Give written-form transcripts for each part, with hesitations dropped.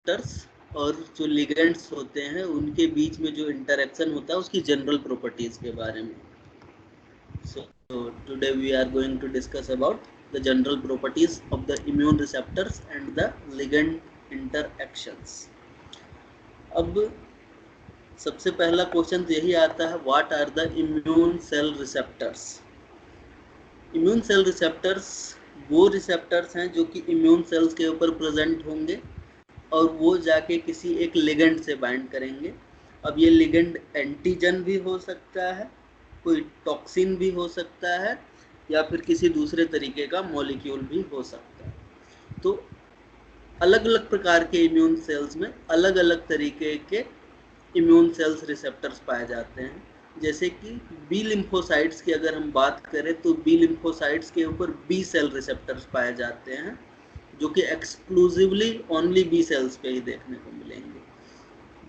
Receptors और जो ligands होते हैं उनके बीच में जो इंटरेक्शन होता है उसकी जनरल प्रॉपर्टीज के बारे में. So today we are going to discuss about the general properties of the immune receptors and the ligand interactions. अब सबसे पहला क्वेश्चन यही आता है, what are the immune cell receptors. Immune cell receptors वो रिसेप्टर्स हैं जो कि इम्यून सेल्स के ऊपर प्रेजेंट होंगे और वो जाके किसी एक लिगेंड से बाइंड करेंगे. अब ये लिगेंड एंटीजन भी हो सकता है, कोई टॉक्सिन भी हो सकता है, या फिर किसी दूसरे तरीके का मॉलिक्यूल भी हो सकता है. तो अलग अलग प्रकार के इम्यून सेल्स में अलग अलग तरीके के इम्यून सेल्स रिसेप्टर्स पाए जाते हैं. जैसे कि बी लिम्फोसाइट्स की अगर हम बात करें तो बी लिम्फोसाइट्स के ऊपर बी सेल रिसेप्टर्स पाए जाते हैं जो कि एक्सक्लूसिवली ओनली बी सेल्स पे ही देखने को मिलेंगे.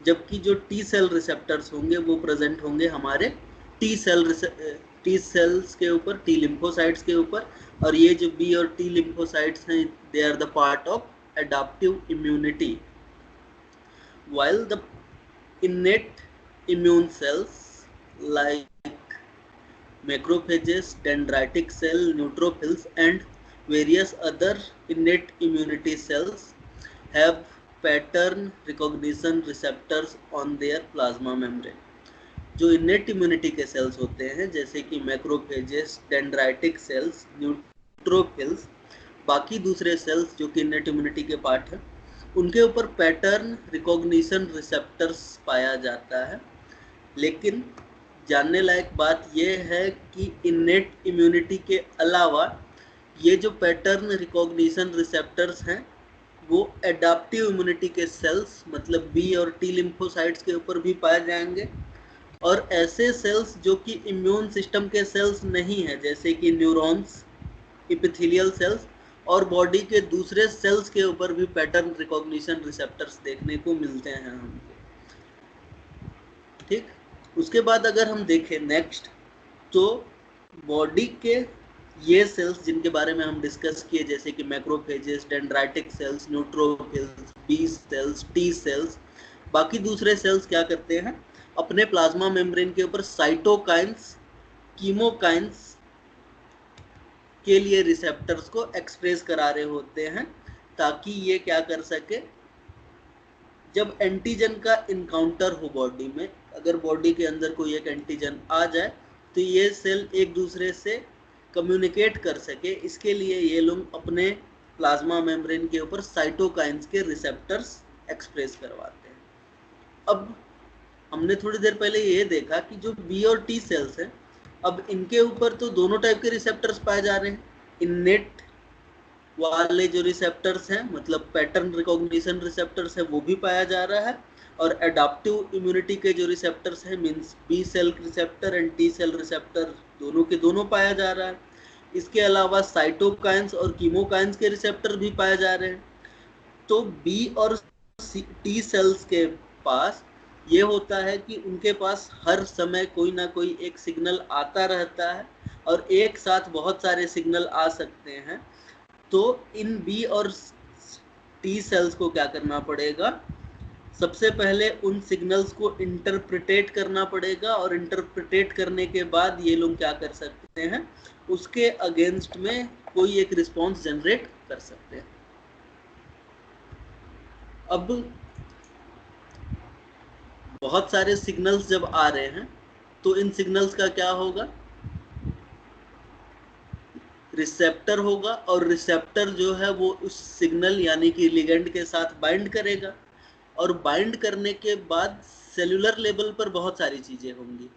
जबकि जो टी सेल रिसेप्टर्स होंगे वो प्रेजेंट होंगे हमारे टी सेल्स के ऊपर, टी लिम्फोसाइट्स के ऊपर. और ये जो बी और टी लिम्फोसाइट्स हैं, they are the part of adaptive immunity, while the innate immune cells like macrophages, dendritic cell, neutrophils and various other innate immunity cells have pattern recognition receptors on their plasma membrane. जो innate immunity के cells होते हैं जैसे कि macrophages, dendritic cells, neutrophils, बाकी दूसरे cells जो कि innate immunity के पार्ट हैं, उनके ऊपर पैटर्न रिकॉग्निशन रिसेप्टर्स पाया जाता है. लेकिन जानने लायक बात यह है कि इनेट इम्यूनिटी के अलावा ये जो पैटर्न रिकॉग्निशन रिसेप्टर्स हैं वो एडाप्टिव इम्यूनिटी के सेल्स मतलब बी और टी लिम्फोसाइट्स के ऊपर भी पाए जाएंगे. और ऐसे सेल्स जो कि इम्यून सिस्टम के सेल्स नहीं है जैसे कि न्यूरॉन्स, एपिथेलियल सेल्स और बॉडी के दूसरे सेल्स के ऊपर भी पैटर्न रिकॉग्निशन रिसेप्टर्स देखने को मिलते हैं हमको. ठीक, उसके बाद अगर हम देखें नेक्स्ट, तो बॉडी के ये सेल्स जिनके बारे में हम डिस्कस किए जैसे कि macrophages, dendritic cells, neutrophils, B cells, T cells, बाकी दूसरे सेल्स क्या करते हैं, अपने प्लाज्मा मेम्ब्रेन के ऊपर साइटोकाइंस, कीमोकाइंस के लिए रिसेप्टर्स को एक्सप्रेस करा रहे होते हैं ताकि ये क्या कर सके, जब एंटीजन का इनकाउंटर हो बॉडी में, अगर बॉडी के अंदर कोई एक एंटीजन आ जाए तो ये सेल एक दूसरे से कम्युनिकेट कर सके. इसके लिए ये लोग अपने प्लाज्मा मेम्ब्रेन के ऊपर साइटोकाइंस के रिसेप्टर्स एक्सप्रेस करवाते हैं. अब हमने थोड़ी देर पहले ये देखा कि जो बी और टी सेल्स हैं, अब इनके ऊपर तो दोनों टाइप के रिसेप्टर्स पाए जा रहे हैं. इनेट वाले जो रिसेप्टर्स हैं मतलब पैटर्न रिकॉग्निशन रिसेप्टर्स है वो भी पाया जा रहा है, और एडाप्टिव इम्यूनिटी के जो रिसेप्टर्स हैं means B cell receptor and T cell receptor दोनों के दोनों पाया जा रहा है. इसके अलावा साइटोकाइंस और कीमोकाइंस के रिसेप्टर भी पाए जा रहे हैं. तो बी और टी सेल्स के पास ये होता है कि उनके पास हर समय कोई ना कोई एक सिग्नल आता रहता है और एक साथ बहुत सारे सिग्नल आ सकते हैं. तो इन बी और टी सेल्स को क्या करना पड़ेगा, सबसे पहले उन सिग्नल्स को इंटरप्रिटेट करना पड़ेगा और इंटरप्रिटेट करने के बाद ये लोग क्या कर सकते हैं, उसके अगेंस्ट में कोई एक रिस्पॉन्स जनरेट कर सकते हैं. अब बहुत सारे सिग्नल्स जब आ रहे हैं तो इन सिग्नल्स का क्या होगा, रिसेप्टर होगा और रिसेप्टर जो है वो उस सिग्नल यानी कि लिगेंड के साथ बाइंड करेगा. और बाइंड करने के बाद सेलुलर लेवल पर बहुत सारी चीज़ें होंगी,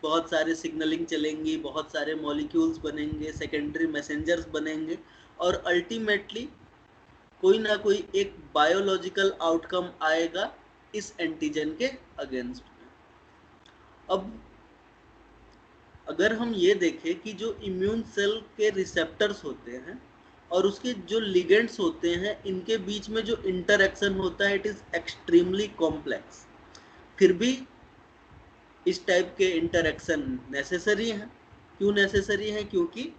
बहुत सारे सिग्नलिंग चलेंगी, बहुत सारे मॉलिक्यूल्स बनेंगे, सेकेंडरी मैसेंजर्स बनेंगे और अल्टीमेटली कोई ना कोई एक बायोलॉजिकल आउटकम आएगा इस एंटीजन के अगेंस्ट में. अब अगर हम ये देखें कि जो इम्यून सेल के रिसेप्टर्स होते हैं और उसके जो लिगेंड्स होते हैं, इनके बीच में जो इंटरेक्शन होता है इट इज़ एक्सट्रीमली कॉम्प्लेक्स. फिर भी इस टाइप के इंटरेक्शन नेसेसरी हैं. क्यों नेसेसरी हैं, क्योंकि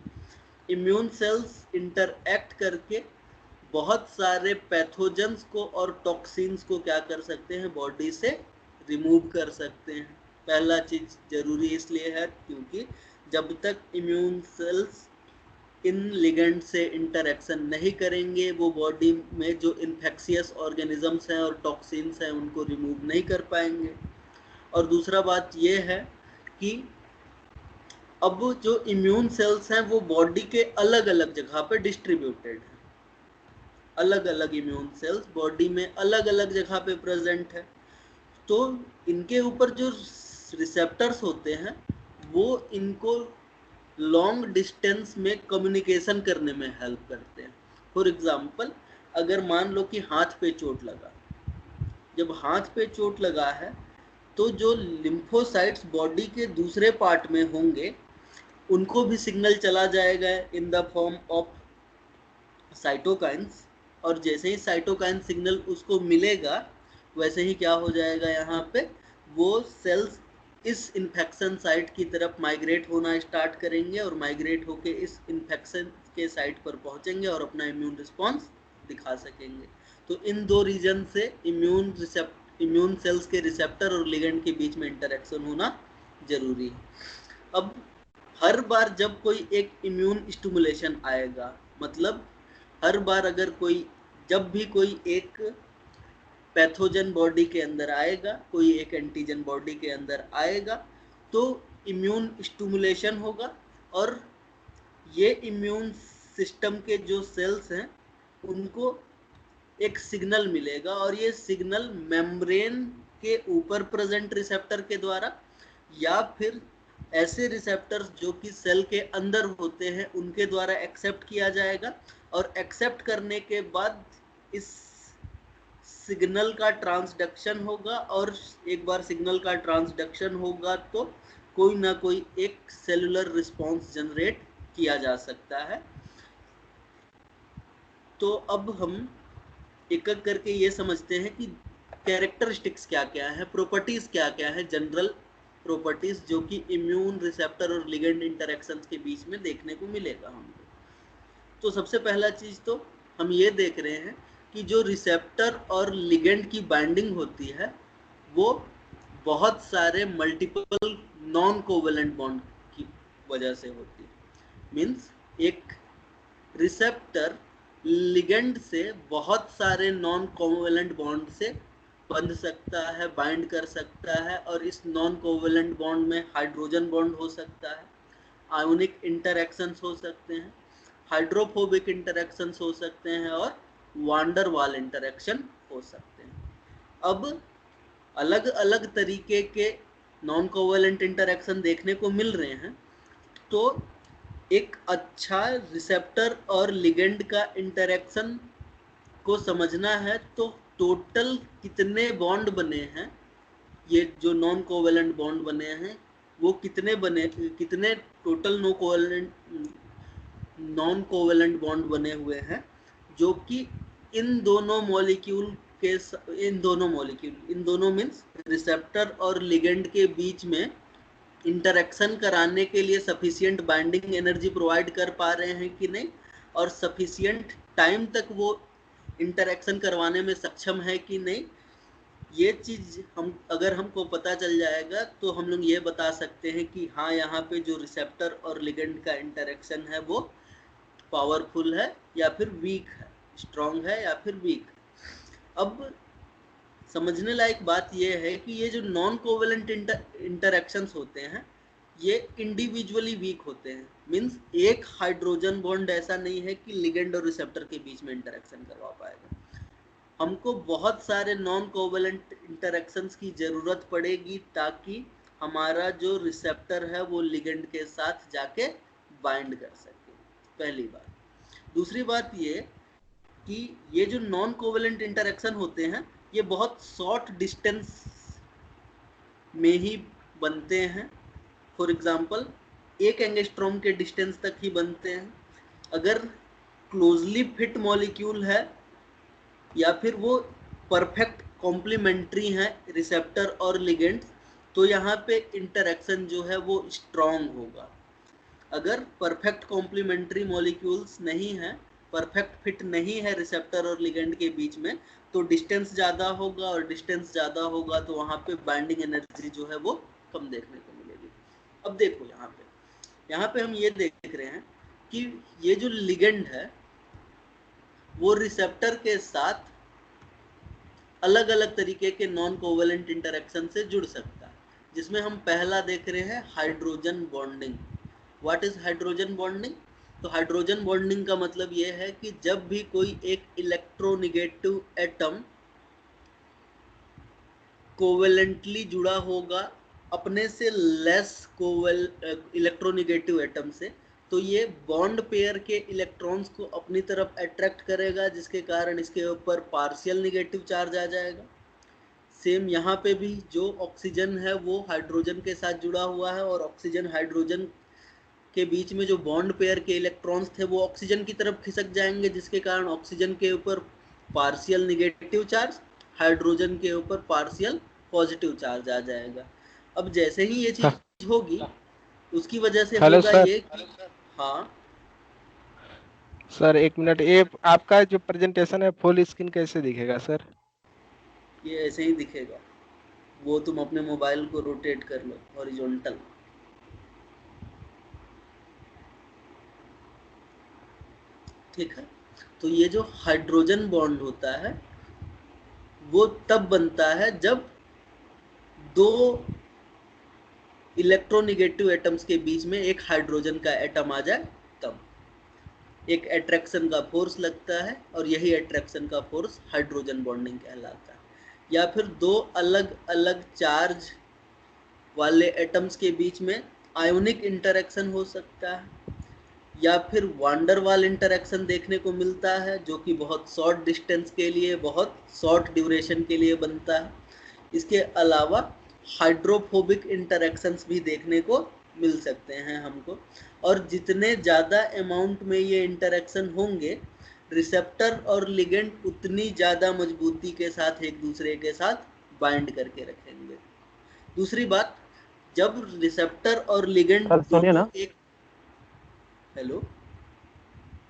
इम्यून सेल्स इंटरएक्ट करके बहुत सारे पैथोजेंस को और टॉक्सिन्स को क्या कर सकते हैं, बॉडी से रिमूव कर सकते हैं। पहला चीज जरूरी इसलिए है क्योंकि जब तक इम्यून सेल्स इन लिगेंड से इंटरेक्शन नहीं करेंगे, वो बॉडी में जो इन्फेक्शियस ऑर्गेनिजम्स हैं और टॉक्सिन्स हैं उनको रिमूव नहीं कर पाएंगे। और दूसरा बात ये है कि अब जो इम्यून सेल्स हैं वो बॉडी के अलग अलग जगह पे डिस्ट्रीब्यूटेड हैं। अलग अलग इम्यून सेल्स बॉडी में अलग अलग जगह पे प्रेजेंट है, तो इनके ऊपर जो रिसेप्टर्स होते हैं वो इनको लॉन्ग डिस्टेंस में कम्युनिकेशन करने में हेल्प करते हैं। फॉर एग्जांपल, अगर मान लो कि हाथ पे चोट लगा, जब हाथ पे चोट लगा है तो जो लिम्फोसाइट्स बॉडी के दूसरे पार्ट में होंगे उनको भी सिग्नल चला जाएगा in the form of cytokines, और जैसे ही साइटोकाइन सिग्नल उसको मिलेगा वैसे ही क्या हो जाएगा, यहाँ पे वो सेल्स इस इन्फेक्शन साइट की तरफ माइग्रेट होना स्टार्ट करेंगे और माइग्रेट होके इस इन्फेक्शन के साइट पर पहुंचेंगे और अपना इम्यून रिस्पॉन्स दिखा सकेंगे। तो इन दो रीजन से इम्यून सेल्स के रिसेप्टर और लिगेंड के बीच में इंटरेक्शन होना जरूरी है। अब हर बार जब कोई एक इम्यून स्टिमुलेशन आएगा, मतलब हर बार अगर जब भी कोई एक पैथोजन बॉडी के अंदर आएगा, कोई एक एंटीजन बॉडी के अंदर आएगा, तो इम्यून स्टिमुलेशन होगा और ये इम्यून सिस्टम के जो सेल्स हैं उनको एक सिग्नल मिलेगा, और ये सिग्नल मेम्ब्रेन के ऊपर प्रेजेंट रिसेप्टर के द्वारा या फिर ऐसे रिसेप्टर्स जो कि सेल के अंदर होते हैं उनके द्वारा एक्सेप्ट किया जाएगा, और एक्सेप्ट करने के बाद इस सिग्नल का ट्रांसडक्शन होगा, और एक बार सिग्नल का ट्रांसडक्शन होगा तो कोई ना कोई एक सेलुलर रिस्पॉन्स जनरेट किया जा सकता है। तो अब हम एक एक करके ये समझते हैं कि कैरेक्टरिस्टिक्स क्या क्या है, प्रॉपर्टीज क्या क्या है, जनरल प्रॉपर्टीज जो कि इम्यून रिसेप्टर और लिगेंड इंटरेक्शंस के बीच में देखने को मिलेगा हमको। तो सबसे पहला चीज तो हम ये देख रहे हैं कि जो रिसेप्टर और लिगेंड की बाइंडिंग होती है वो बहुत सारे मल्टीपल नॉन कोवेलेंट बॉन्ड की वजह से होती है। मीन्स एक रिसेप्टर लिगेंड से बहुत सारे नॉन कोवेलेंट बॉन्ड से बंध सकता है, बाइंड कर सकता है, और इस नॉन कोवेलेंट बॉन्ड में हाइड्रोजन बॉन्ड हो सकता है, आयोनिक इंटरैक्शंस हो सकते हैं, हाइड्रोफोबिक इंटरैक्शंस हो सकते हैं, और वांडर वाल इंटरैक्शन हो सकते हैं। अब अलग अलग तरीके के नॉन कोवेलेंट इंटरैक्शन देखने को मिल रहे हैं, तो एक अच्छा रिसेप्टर और लिगेंड का इंटरैक्शन को समझना है तो टोटल कितने बॉन्ड बने हैं, ये जो नॉन कोवेलेंट बॉन्ड बने हैं वो कितने टोटल नॉन कोवेलेंट बॉन्ड बने हुए हैं, जो कि इन दोनों मीन्स रिसेप्टर और लिगेंड के बीच में इंटरेक्शन कराने के लिए सफिशिएंट बाइंडिंग एनर्जी प्रोवाइड कर पा रहे हैं कि नहीं, और सफिशिएंट टाइम तक वो इंटरेक्शन करवाने में सक्षम है कि नहीं। ये चीज अगर हमको पता चल जाएगा तो हम लोग ये बता सकते हैं कि हाँ, यहाँ पे जो रिसेप्टर और लिगेंड का इंटरेक्शन है वो पावरफुल है या फिर वीक है, स्ट्रॉन्ग है या फिर वीक है। अब समझने लायक बात यह है कि ये जो नॉन कोवेलेंट इंटरैक्शंस होते हैं ये इंडिविजुअली वीक होते हैं। मींस एक हाइड्रोजन बॉन्ड ऐसा नहीं है कि लिगेंड और रिसेप्टर के बीच में इंटरैक्शन करवा पाएगा। हमको बहुत सारे नॉन कोवेलेंट इंटरैक्शंस की जरूरत पड़ेगी ताकि हमारा जो रिसेप्टर है वो लिगेंड के साथ जाके बाइंड कर सके, पहली बात। दूसरी बात ये कि ये जो नॉन कोवेलेंट इंटरैक्शन होते हैं ये बहुत शॉर्ट डिस्टेंस में ही बनते हैं। फॉर एग्जांपल 1 एंगस्ट्रॉम के डिस्टेंस तक ही बनते हैं। अगर क्लोजली फिट मॉलिक्यूल है या फिर वो परफेक्ट कॉम्प्लीमेंट्री है रिसेप्टर और लिगेंड, तो यहाँ पे इंटरैक्शन जो है वो स्ट्रॉन्ग होगा। अगर परफेक्ट कॉम्प्लीमेंट्री मॉलिक्यूल्स नहीं है, परफेक्ट फिट नहीं है रिसेप्टर और लिगेंड के बीच में, तो डिस्टेंस ज़्यादा होगा, और डिस्टेंस ज़्यादा होगा तो वहाँ पे बाइंडिंग एनर्जी जो है वो कम देखने को मिलेगी। अब देखो यहाँ पे हम ये देख रहे हैं कि ये जो लिगेंड है वो रिसेप्टर के साथ अलग अलग तरीके के नॉन कोवेलेंट इंटरेक्शन से जुड़ सकता है, जिसमें हम पहला देख रहे हैं hydrogen bonding. What is hydrogen bonding? तो हाइड्रोजन बॉन्डिंग का मतलब ये है कि जब भी कोई एक इलेक्ट्रोनेगेटिव एटम कोवेलेंटली जुड़ा होगा अपने से लेस इलेक्ट्रोनेगेटिव एटम से, तो ये बॉन्ड पेयर के इलेक्ट्रॉन्स को अपनी तरफ अट्रैक्ट करेगा, जिसके कारण इसके ऊपर पार्शियल नेगेटिव चार्ज आ जाएगा। सेम यहाँ पे भी जो ऑक्सीजन है वो हाइड्रोजन के साथ जुड़ा हुआ है, और ऑक्सीजन हाइड्रोजन के बीच में जो बॉन्ड पेयर के इलेक्ट्रॉन्स थे वो ऑक्सीजन की तरफ खिसक जाएंगे, जिसके कारण ऑक्सीजन के ऊपर पार्शियल नेगेटिव चार्ज, हाइड्रोजन के ऊपर पार्शियल पॉजिटिव चार्ज आ जाएगा। अब जैसे ही ये चीज होगी उसकी वजह से होगा ये कि हाँ सर एक मिनट, ये आपका जो प्रेजेंटेशन है फुल स्क्रीन कैसे दिखेगा सर? ये ऐसे ही दिखेगा, वो तुम अपने मोबाइल को रोटेट कर लो हॉरिजॉन्टल। ठीक है, तो ये जो हाइड्रोजन बॉन्ड होता है वो तब बनता है जब दो इलेक्ट्रोनेगेटिव एटम्स के बीच में एक हाइड्रोजन का एटम आ जाए, तब एक अट्रैक्शन का फोर्स लगता है, और यही अट्रैक्शन का फोर्स हाइड्रोजन बॉन्डिंग कहलाता है। या फिर दो अलग अलग चार्ज वाले एटम्स के बीच में आयोनिक इंटरेक्शन हो सकता है, या फिर वांडरवाल इंटरेक्शन देखने को मिलता है, जो कि बहुत शॉर्ट डिस्टेंस के लिए, बहुत शॉर्ट ड्यूरेशन के लिए बनता है। इसके अलावा हाइड्रोफोबिक इंटरेक्शंस भी देखने को मिल सकते हैं हमको, और जितने ज़्यादा अमाउंट में ये इंटरेक्शन होंगे रिसेप्टर और लिगेंड उतनी ज़्यादा मजबूती के साथ एक दूसरे के साथ बाइंड करके रखेंगे। दूसरी बात, जब रिसेप्टर और लिगेंड दोनों एक हेलो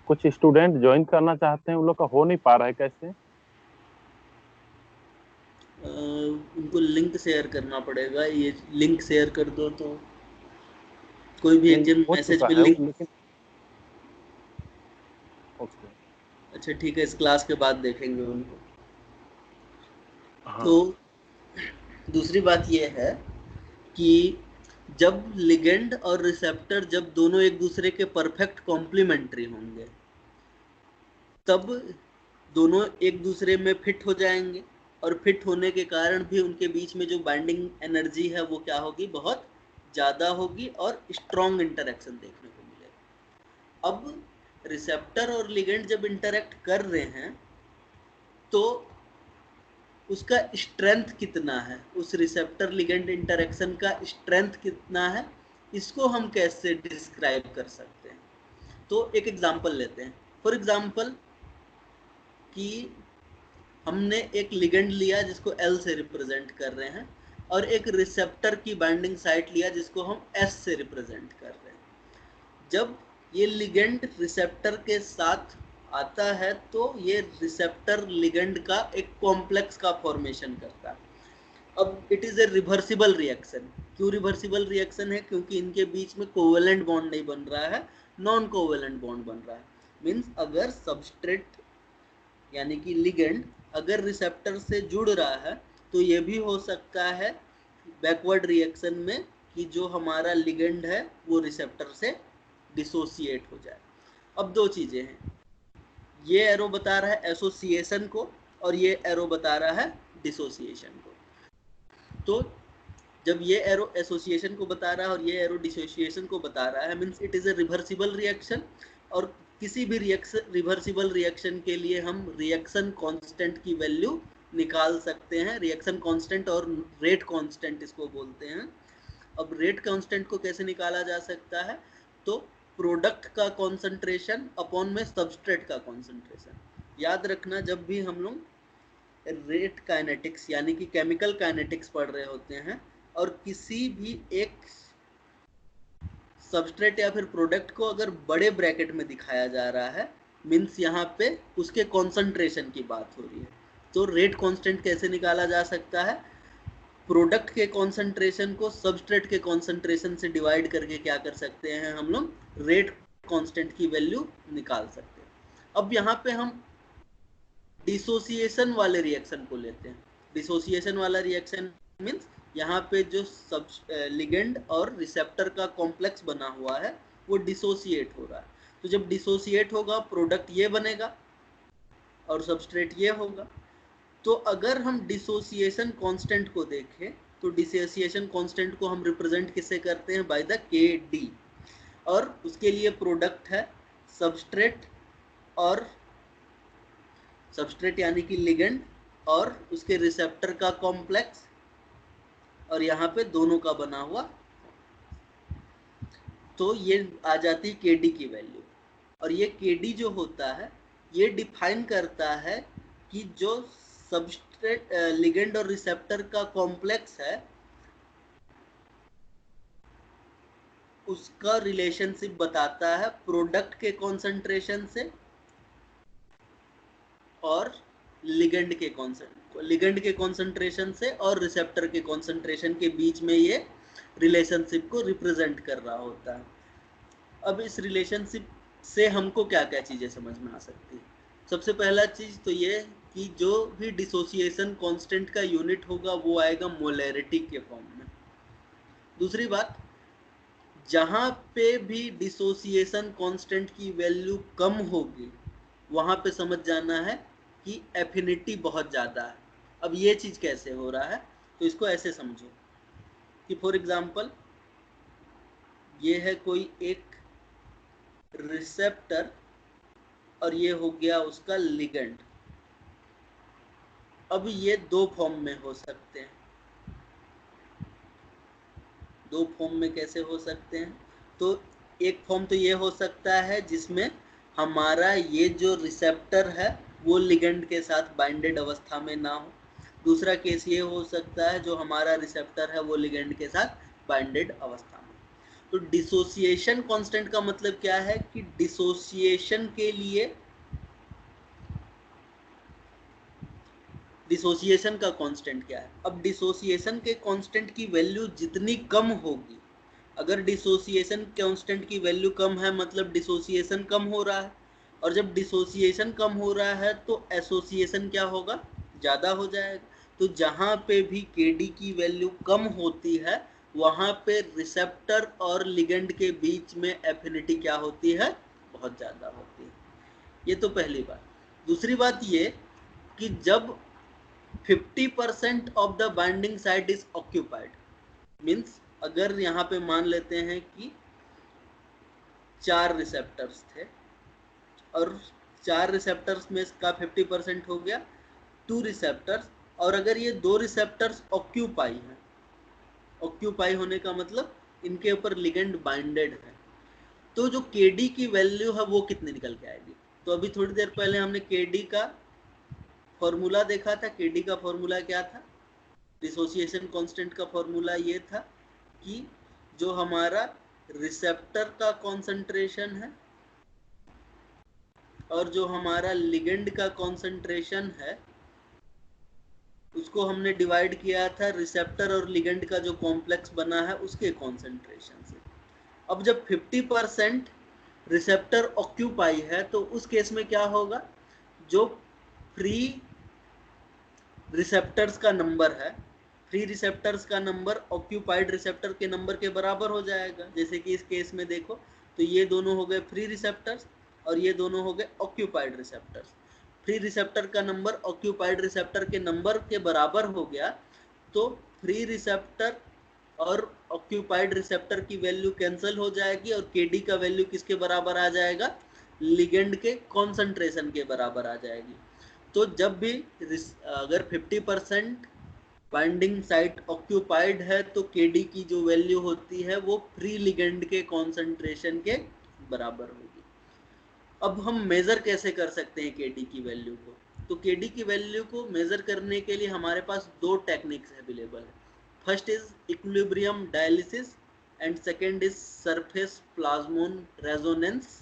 कुछ स्टूडेंट ज्वाइन करना चाहते हैं, उन लोग का हो नहीं पा रहा है, कैसे? उनको लिंक शेयर करना पड़ेगा। ये लिंक शेयर कर दो तो कोई भी एक जन मैसेज में लिंक। लेकिन ओके, अच्छा ठीक है, इस क्लास के बाद देखेंगे उनको। हाँ। तो दूसरी बात ये है कि जब लिगेंड और रिसेप्टर जब दोनों एक दूसरे के परफेक्ट कॉम्प्लीमेंट्री होंगे तब दोनों एक दूसरे में फिट हो जाएंगे, और फिट होने के कारण भी उनके बीच में जो बाइंडिंग एनर्जी है वो क्या होगी, बहुत ज़्यादा होगी, और स्ट्रॉन्ग इंटरेक्शन देखने को मिलेगा। अब रिसेप्टर और लिगेंड जब इंटरेक्ट कर रहे हैं तो उसका स्ट्रेंथ कितना है, उस रिसेप्टर लिगेंड इंटरेक्शन का स्ट्रेंथ कितना है, इसको हम कैसे डिस्क्राइब कर सकते हैं? तो एक एग्जांपल लेते हैं। फॉर एग्जांपल कि हमने एक लिगेंड लिया जिसको L से रिप्रेजेंट कर रहे हैं, और एक रिसेप्टर की बाइंडिंग साइट लिया जिसको हम S से रिप्रेजेंट कर रहे हैं। जब ये लिगेंड रिसेप्टर के साथ आता है तो ये रिसेप्टर लिगेंड का एक कॉम्प्लेक्स का फॉर्मेशन करता है। अब it is a reversible reaction. क्यों रिवर्सिबल रिएक्शन है? क्योंकि इनके बीच में कोवेलेंट बॉन्ड नहीं बन रहा है, नॉन कोवेलेंट बॉन्ड बन रहा है। मीन्स अगर सबस्ट्रेट यानी कि लिगेंड अगर रिसेप्टर से जुड़ रहा है तो ये भी हो सकता है बैकवर्ड रिएक्शन में कि जो हमारा लिगेंड है वो रिसेप्टर से डिसोसिएट हो जाए। अब दो चीजें हैं, ये एरो बता रहा है एसोसिएशन को और ये एरो बता रहा है डिसोसिएशन को। तो जब ये एरो एसोसिएशन को बता रहा है और ये एरो डिसोसिएशन को बता रहा है, means it is a reversible reaction. और किसी भी रिवर्सिबल रिएक्शन के लिए हम रिएक्शन कांस्टेंट की वैल्यू निकाल सकते हैं। रिएक्शन कांस्टेंट और रेट कांस्टेंट इसको बोलते हैं। अब रेट कांस्टेंट को कैसे निकाला जा सकता है? तो प्रोडक्ट का कॉन्सेंट्रेशन अपॉन में सबस्ट्रेट का कॉन्सेंट्रेशन। याद रखना, जब भी हम लोग रेट काइनेटिक्स यानी कि केमिकल काइनेटिक्स पढ़ रहे होते हैं और किसी भी एक सबस्ट्रेट या फिर प्रोडक्ट को अगर बड़े ब्रैकेट में दिखाया जा रहा है मीन्स यहाँ पे उसके कॉन्सेंट्रेशन की बात हो रही है। तो रेट कांस्टेंट कैसे निकाला जा सकता है? प्रोडक्ट के कॉन्सेंट्रेशन को सबस्ट्रेट के कॉन्सेंट्रेशन से डिवाइड करके क्या कर सकते हैं हम लोग, रेट कांस्टेंट की वैल्यू निकाल सकते हैं। अब यहाँ पे हम डिसोसिएशन वाले रिएक्शन को लेते हैं। डिसोसिएशन वाला रिएक्शन मीन्स यहाँ पे जो सब लिगेंड और रिसेप्टर का कॉम्प्लेक्स बना हुआ है वो डिसोसिएट हो रहा है। तो जब डिसोसिएट होगा प्रोडक्ट ये बनेगा और सबस्ट्रेट ये होगा। तो अगर हम डिसोसिएशन कांस्टेंट को देखें तो डिसोसिएशन कांस्टेंट को हम रिप्रेजेंट किससे करते हैं? बाय द Kd, और उसके लिए प्रोडक्ट है सबस्ट्रेट और सबस्ट्रेट यानी कि लिगेंड और उसके रिसेप्टर का कॉम्प्लेक्स, और यहाँ पे दोनों का बना हुआ। तो ये आ जाती है Kd की वैल्यू, और ये Kd जो होता है ये डिफाइन करता है कि जो सबस्ट्रेट लिगेंड और रिसेप्टर का कॉम्प्लेक्स है उसका रिलेशनशिप बताता है प्रोडक्ट के कॉन्सेंट्रेशन से और लिगेंड के कॉन्सेंट्रेशन से और रिसेप्टर के कॉन्सेंट्रेशन के बीच में ये रिलेशनशिप को रिप्रेजेंट कर रहा होता है। अब इस रिलेशनशिप से हमको क्या क्या चीजें समझ में आ सकती है? सबसे पहला चीज तो ये कि जो भी डिसोसिएशन कांस्टेंट का यूनिट होगा वो आएगा मोलैरिटी के फॉर्म में। दूसरी बात, जहां पे भी डिसोसिएशन कांस्टेंट की वैल्यू कम होगी वहां पे समझ जाना है कि एफिनिटी बहुत ज्यादा है। अब ये चीज कैसे हो रहा है? तो इसको ऐसे समझो कि फॉर एग्जांपल ये है कोई एक रिसेप्टर और ये हो गया उसका लिगेंड। अब ये दो फॉर्म में हो सकते हैं। दो फॉर्म में कैसे हो सकते हैं? तो एक फॉर्म तो ये हो सकता है जिसमें हमारा ये जो रिसेप्टर है वो लिगेंड के साथ बाइंडेड अवस्था में ना हो। दूसरा केस ये हो सकता है जो हमारा रिसेप्टर है वो लिगेंड के साथ बाइंडेड अवस्था में। तो डिसोसिएशन कांस्टेंट का मतलब क्या है कि डिसोसिएशन के लिए डिसोसिएशन का कांस्टेंट क्या है? अब डिसोसिएशन के कांस्टेंट की वैल्यू जितनी कम होगी, अगर डिसोसिएशन कांस्टेंट की वैल्यू कम है मतलब डिसोसिएशन कम हो रहा है, और जब डिसोसिएशन कम हो रहा है तो एसोसिएशन क्या होगा? ज़्यादा हो जाएगा। तो जहाँ पे भी Kd की वैल्यू कम होती है वहाँ पे रिसेप्टर और लिगेंड के बीच में एफिनिटी क्या होती है? बहुत ज़्यादा होती है। ये तो पहली बात। दूसरी बात ये कि जब 50% of the binding site is occupied, means अगर यहाँ पे मान लेते हैं कि 4 रिसेप्टर्स थे और 4 रिसेप्टर्स में इसका 50% हो गया 2 रिसेप्टर्स, और अगर ये 2 रिसेप्टर्स ऑक्यूपाई हैं, ऑक्यूपाई होने का मतलब इनके ऊपर लिगेंड बाइंडेड है, तो जो Kd की वैल्यू है वो कितनी निकल के आएगी? तो अभी थोड़ी देर पहले हमने Kd का फॉर्मूला देखा था। Kd का फॉर्मूला क्या था? डिसोसिएशन कांस्टेंट का फॉर्मूला ये था कि जो हमारा रिसेप्टर का कॉन्सेंट्रेशन है और जो हमारा लिगेंड का कॉन्सेंट्रेशन है उसको हमने डिवाइड किया था रिसेप्टर और लिगेंड का जो कॉम्प्लेक्स बना है उसके कॉन्सेंट्रेशन से। अब जब 50% रिसेप्टर ऑक्यूपाई है तो उस केस में क्या होगा? जो फ्री रिसेप्टर्स का नंबर है, फ्री रिसेप्टर्स का नंबर ऑक्यूपाइड रिसेप्टर के नंबर के बराबर हो जाएगा। जैसे कि इस केस में देखो तो ये दोनों हो गए फ्री रिसेप्टर्स और ये दोनों हो गए ऑक्यूपाइड रिसेप्टर्स। फ्री रिसेप्टर का नंबर ऑक्यूपाइड रिसेप्टर के नंबर के बराबर हो गया तो फ्री रिसेप्टर और ऑक्यूपाइड रिसेप्टर की वैल्यू कैंसिल हो जाएगी और Kd का वैल्यू किसके बराबर आ जाएगा? लिगेंड के कॉन्सेंट्रेशन के बराबर आ जाएगी। तो जब भी अगर 50% बाइंडिंग साइट ऑक्यूपाइड है तो Kd की जो वैल्यू होती है वो फ्री लिगेंड के कॉन्सेंट्रेशन के बराबर होगी। अब हम मेजर कैसे कर सकते हैं Kd की वैल्यू को? तो Kd की वैल्यू को मेजर करने के लिए हमारे पास दो टेक्निक्स अवेलेबल है। First is equilibrium dialysis and second is surface plasmon resonance.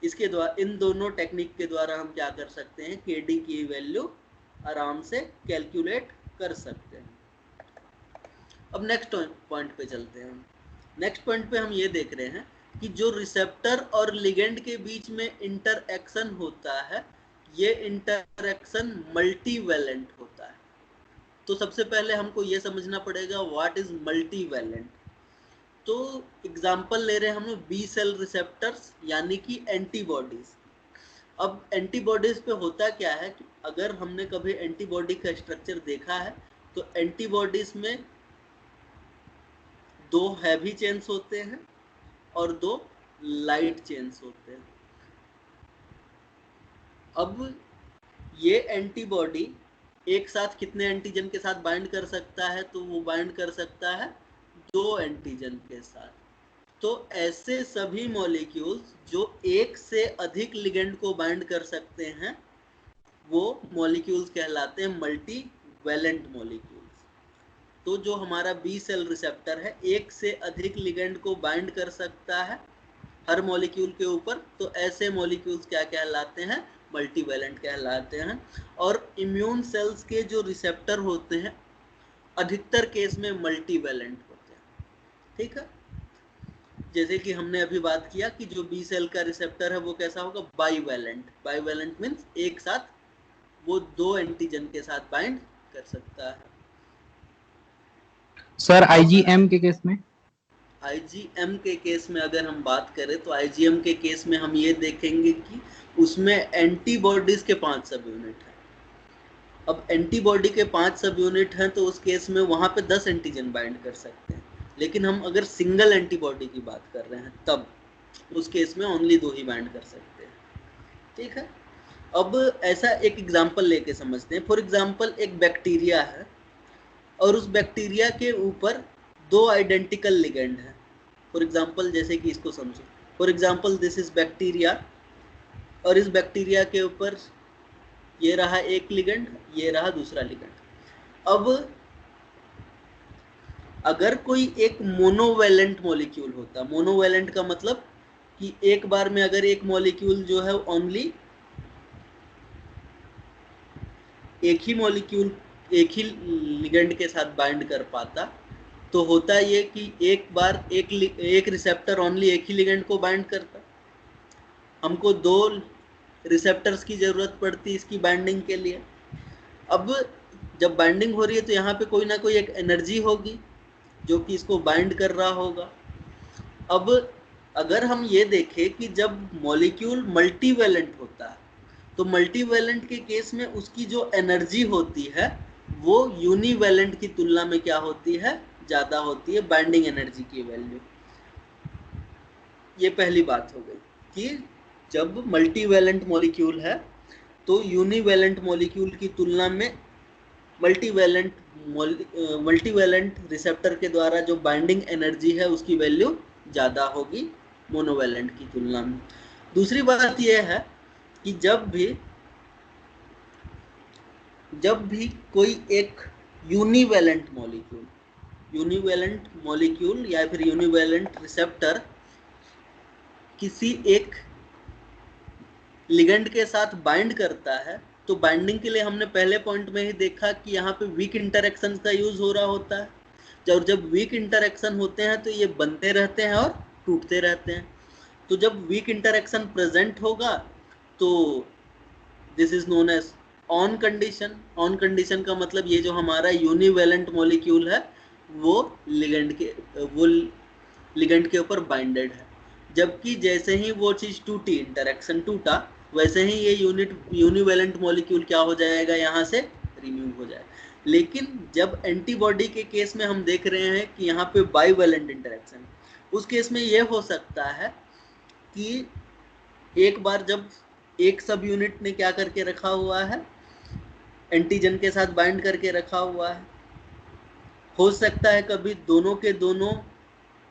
इसके द्वारा, इन दोनों टेक्निक के द्वारा हम क्या कर सकते हैं, KD की वैल्यू आराम से कैलकुलेट कर सकते हैं। अब नेक्स्ट पॉइंट पे चलते हैं। नेक्स्ट पॉइंट पे हम ये देख रहे हैं कि जो रिसेप्टर और लिगेंड के बीच में इंटरएक्शन होता है, ये इंटरएक्शन मल्टीवैलेंट होता है। तो सबसे पहले हमको ये समझना पड़ेगा व्हाट इज मल्टीवैलेंट। तो एग्जांपल ले रहे हैं हम बी सेल रिसेप्टर्स यानी कि एंटीबॉडीज। अब एंटीबॉडीज पे होता क्या है कि अगर हमने कभी एंटीबॉडी का स्ट्रक्चर देखा है तो एंटीबॉडीज में 2 हैवी चेन्स होते हैं और 2 लाइट चेन्स होते हैं। अब ये एंटीबॉडी एक साथ कितने एंटीजन के साथ बाइंड कर सकता है, तो वो बाइंड कर सकता है 2 एंटीजन के साथ। तो ऐसे सभी मॉलिक्यूल्स जो एक से अधिक लिगेंड को बाइंड कर सकते हैं वो मॉलिक्यूल्स कहलाते हैं मल्टीवैलेंट मॉलिक्यूल्स। तो जो हमारा बी सेल रिसेप्टर है एक से अधिक लिगेंड को बाइंड कर सकता है हर मॉलिक्यूल के ऊपर, तो ऐसे मॉलिक्यूल्स क्या कहलाते हैं, मल्टीवैलेंट कहलाते हैं। और इम्यून सेल्स के जो रिसेप्टर होते हैं अधिकतर केस में मल्टीवैलेंट होते हैं, ठीक है। जैसे कि हमने अभी बात किया कि जो बी सेल का रिसेप्टर है वो कैसा होगा, बाईवैलेंट। बाईवैलेंट मीन्स एक साथ वो 2 एंटीजन के साथ बाइंड कर सकता है। सर IgM के केस में, IgM के केस में अगर हम बात करें तो IgM के केस में हम ये देखेंगे कि उसमें एंटीबॉडीज के 5 सब यूनिट है। अब एंटीबॉडी के 5 सब यूनिट हैं तो उस केस में वहां पे 10 एंटीजन बाइंड कर सकते हैं। लेकिन हम अगर सिंगल एंटीबॉडी की बात कर रहे हैं तब उस केस में ओनली 2 ही बाइंड कर सकते हैं, ठीक है। अब ऐसा एक एग्जांपल लेके समझते हैं। फॉर एग्जांपल एक बैक्टीरिया है और उस बैक्टीरिया के ऊपर 2 आइडेंटिकल लिगेंड है। फॉर एग्जांपल जैसे कि इसको समझो, for example this is bacteria और इस बैक्टीरिया के ऊपर ये रहा एक लिगेंड, ये रहा दूसरा लिगेंड। अब अगर कोई एक मोनोवैलेंट मॉलिक्यूल होता, मोनोवैलेंट का मतलब कि एक बार में अगर एक मॉलिक्यूल जो है ओनली एक ही मॉलिक्यूल एक ही लिगेंड के साथ बाइंड कर पाता, तो होता ये कि एक बार एक रिसेप्टर ओनली एक ही लिगेंड को बाइंड करता। हमको 2 रिसेप्टर्स की जरूरत पड़ती इसकी बाइंडिंग के लिए। अब जब बाइंडिंग हो रही है तो यहाँ पे कोई ना कोई एक एनर्जी होगी जो कि इसको बाइंड कर रहा होगा। अब अगर हम ये देखें कि जब मॉलिक्यूल मल्टीवैलेंट होता है तो मल्टीवैलेंट के केस में उसकी जो एनर्जी होती है वो यूनिवैलेंट की तुलना में क्या होती है, ज्यादा होती है, बाइंडिंग एनर्जी की वैल्यू। ये पहली बात हो गई कि जब मल्टीवैलेंट मॉलिक्यूल है तो यूनिवैलेंट मॉलिक्यूल की तुलना में मल्टीवैलेंट रिसेप्टर के द्वारा जो बाइंडिंग एनर्जी है उसकी वैल्यू ज़्यादा होगी मोनोवैलेंट की तुलना में। दूसरी बात यह है कि जब भी कोई एक यूनिवैलेंट मॉलिक्यूल या फिर यूनिवैलेंट रिसेप्टर किसी एक लिगेंड के साथ बाइंड करता है तो बाइंडिंग के लिए हमने पहले पॉइंट में ही देखा कि यहाँ पे वीक इंटरैक्शन का यूज हो रहा होता है। जब वीक इंटरैक्शन होते हैं तो ये बनते रहते हैं और टूटते रहते हैं। तो जब वीक इंटरैक्शन प्रेजेंट होगा तो this is known as on condition. On condition का मतलब ये जो हमारा यूनिवैलेंट मॉलिक्यूल है वो लिगेंड के ऊपर बाइंडेड है। जबकि जैसे ही वो चीज टूटी, इंटरैक्शन टूटा, वैसे ही ये यूनिवैलेंट मॉलिक्यूल क्या हो जाएगा, यहाँ से रिमूव हो जाएगा। लेकिन जब एंटीबॉडी के केस में हम देख रहे हैं कि यहाँ पे बाईवैलेंट इंटरैक्शन, उस केस में ये हो सकता है कि एक बार जब एक सब यूनिट ने क्या करके रखा हुआ है, एंटीजन के साथ बाइंड करके रखा हुआ है, हो सकता है कभी दोनों के दोनों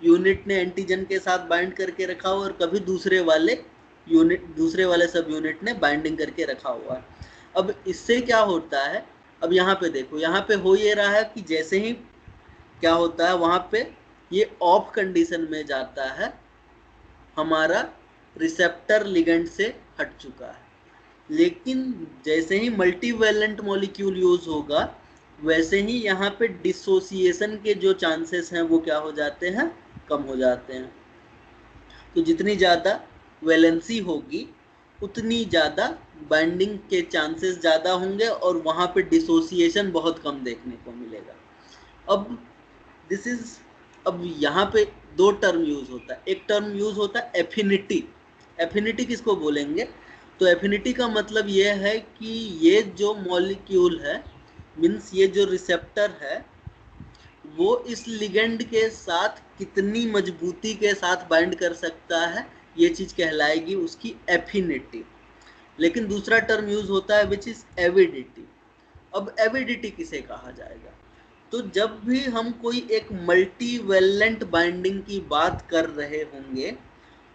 यूनिट ने एंटीजन के साथ बाइंड करके रखा हो और कभी दूसरे वाले सब यूनिट ने बाइंडिंग करके रखा हुआ है। अब इससे क्या होता है, अब यहाँ पे देखो, यहाँ पे हो ये रहा है कि जैसे ही क्या होता है वहाँ पे ये ऑफ कंडीशन में जाता है हमारा रिसेप्टर लिगेंड से हट चुका है। लेकिन जैसे ही मल्टीवैलेंट मॉलिक्यूल यूज होगा वैसे ही यहाँ पे डिसोसिएशन के जो चांसेस हैं वो क्या हो जाते हैं, कम हो जाते हैं। तो जितनी ज़्यादा वैलेंसी होगी उतनी ज़्यादा बाइंडिंग के चांसेस ज़्यादा होंगे और वहाँ पे डिसोसिएशन बहुत कम देखने को मिलेगा। अब यहाँ पे दो टर्म यूज होता है। एक टर्म यूज होता है एफिनिटी। एफिनिटी किसको बोलेंगे? तो एफिनिटी का मतलब ये है कि ये जो मॉलिक्यूल है, मीन्स ये जो रिसेप्टर है, वो इस लिगेंड के साथ कितनी मजबूती के साथ बाइंड कर सकता है, ये चीज कहलाएगी उसकी एफिनिटी। लेकिन दूसरा टर्म यूज होता है विच इज एविडिटी। अब एविडिटी किसे कहा जाएगा? तो जब भी हम कोई एक मल्टीवैलेंट बाइंडिंग की बात कर रहे होंगे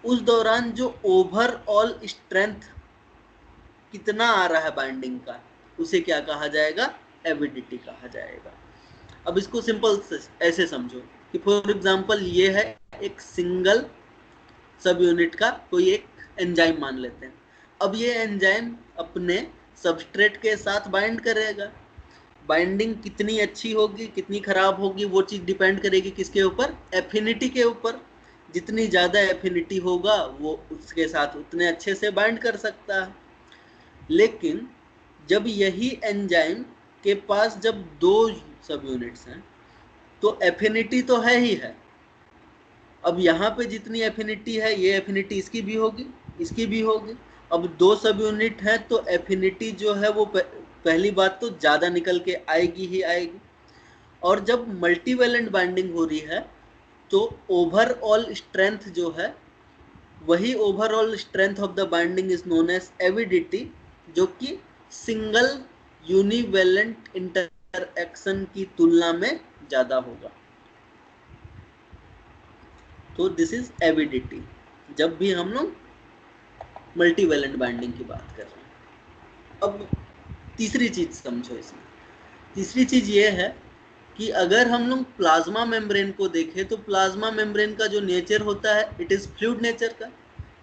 उस दौरान जो ओवरऑल स्ट्रेंथ कितना आ रहा है बाइंडिंग का, उसे क्या कहा जाएगा? एविडिटी कहा जाएगा। अब इसको सिंपल ऐसे समझो कि फॉर एग्जांपल ये है एक सिंगल सब यूनिट का कोई एक एंजाइम मान लेते हैं। अब ये एंजाइम अपने सबस्ट्रेट के साथ बाइंड करेगा। बाइंडिंग कितनी अच्छी होगी कितनी खराब होगी वो चीज डिपेंड करेगी किसके ऊपर? एफिनिटी के ऊपर। जितनी ज्यादा एफिनिटी होगा वो उसके साथ उतने अच्छे से बाइंड कर सकता है। लेकिन जब यही एंजाइम के पास जब दो सब यूनिट्स हैं तो एफिनिटी तो है ही है। अब यहाँ पे जितनी एफिनिटी है ये एफिनिटी इसकी भी होगी इसकी भी होगी। अब दो सब यूनिट है तो एफिनिटी जो है वो पहली बात तो ज़्यादा निकल के आएगी ही आएगी। और जब मल्टीवैलेंट बाइंडिंग हो रही है तो ओवरऑल स्ट्रेंथ जो है वही overall strength of the binding is known as avidity, जो कि सिंगल यूनिवैलेंट इंटरएक्शन की तुलना में ज़्यादा होगा। तो दिस इज एविडिटी जब भी हम लोग मल्टीवैलेंट बाइंडिंग की बात कर रहे हैं। अब तीसरी चीज समझो इसमें। तीसरी चीज ये है कि अगर हम लोग प्लाज्मा मेम्ब्रेन को देखें तो प्लाज्मा मेम्ब्रेन का जो नेचर होता है इट इज फ्लूइड नेचर का।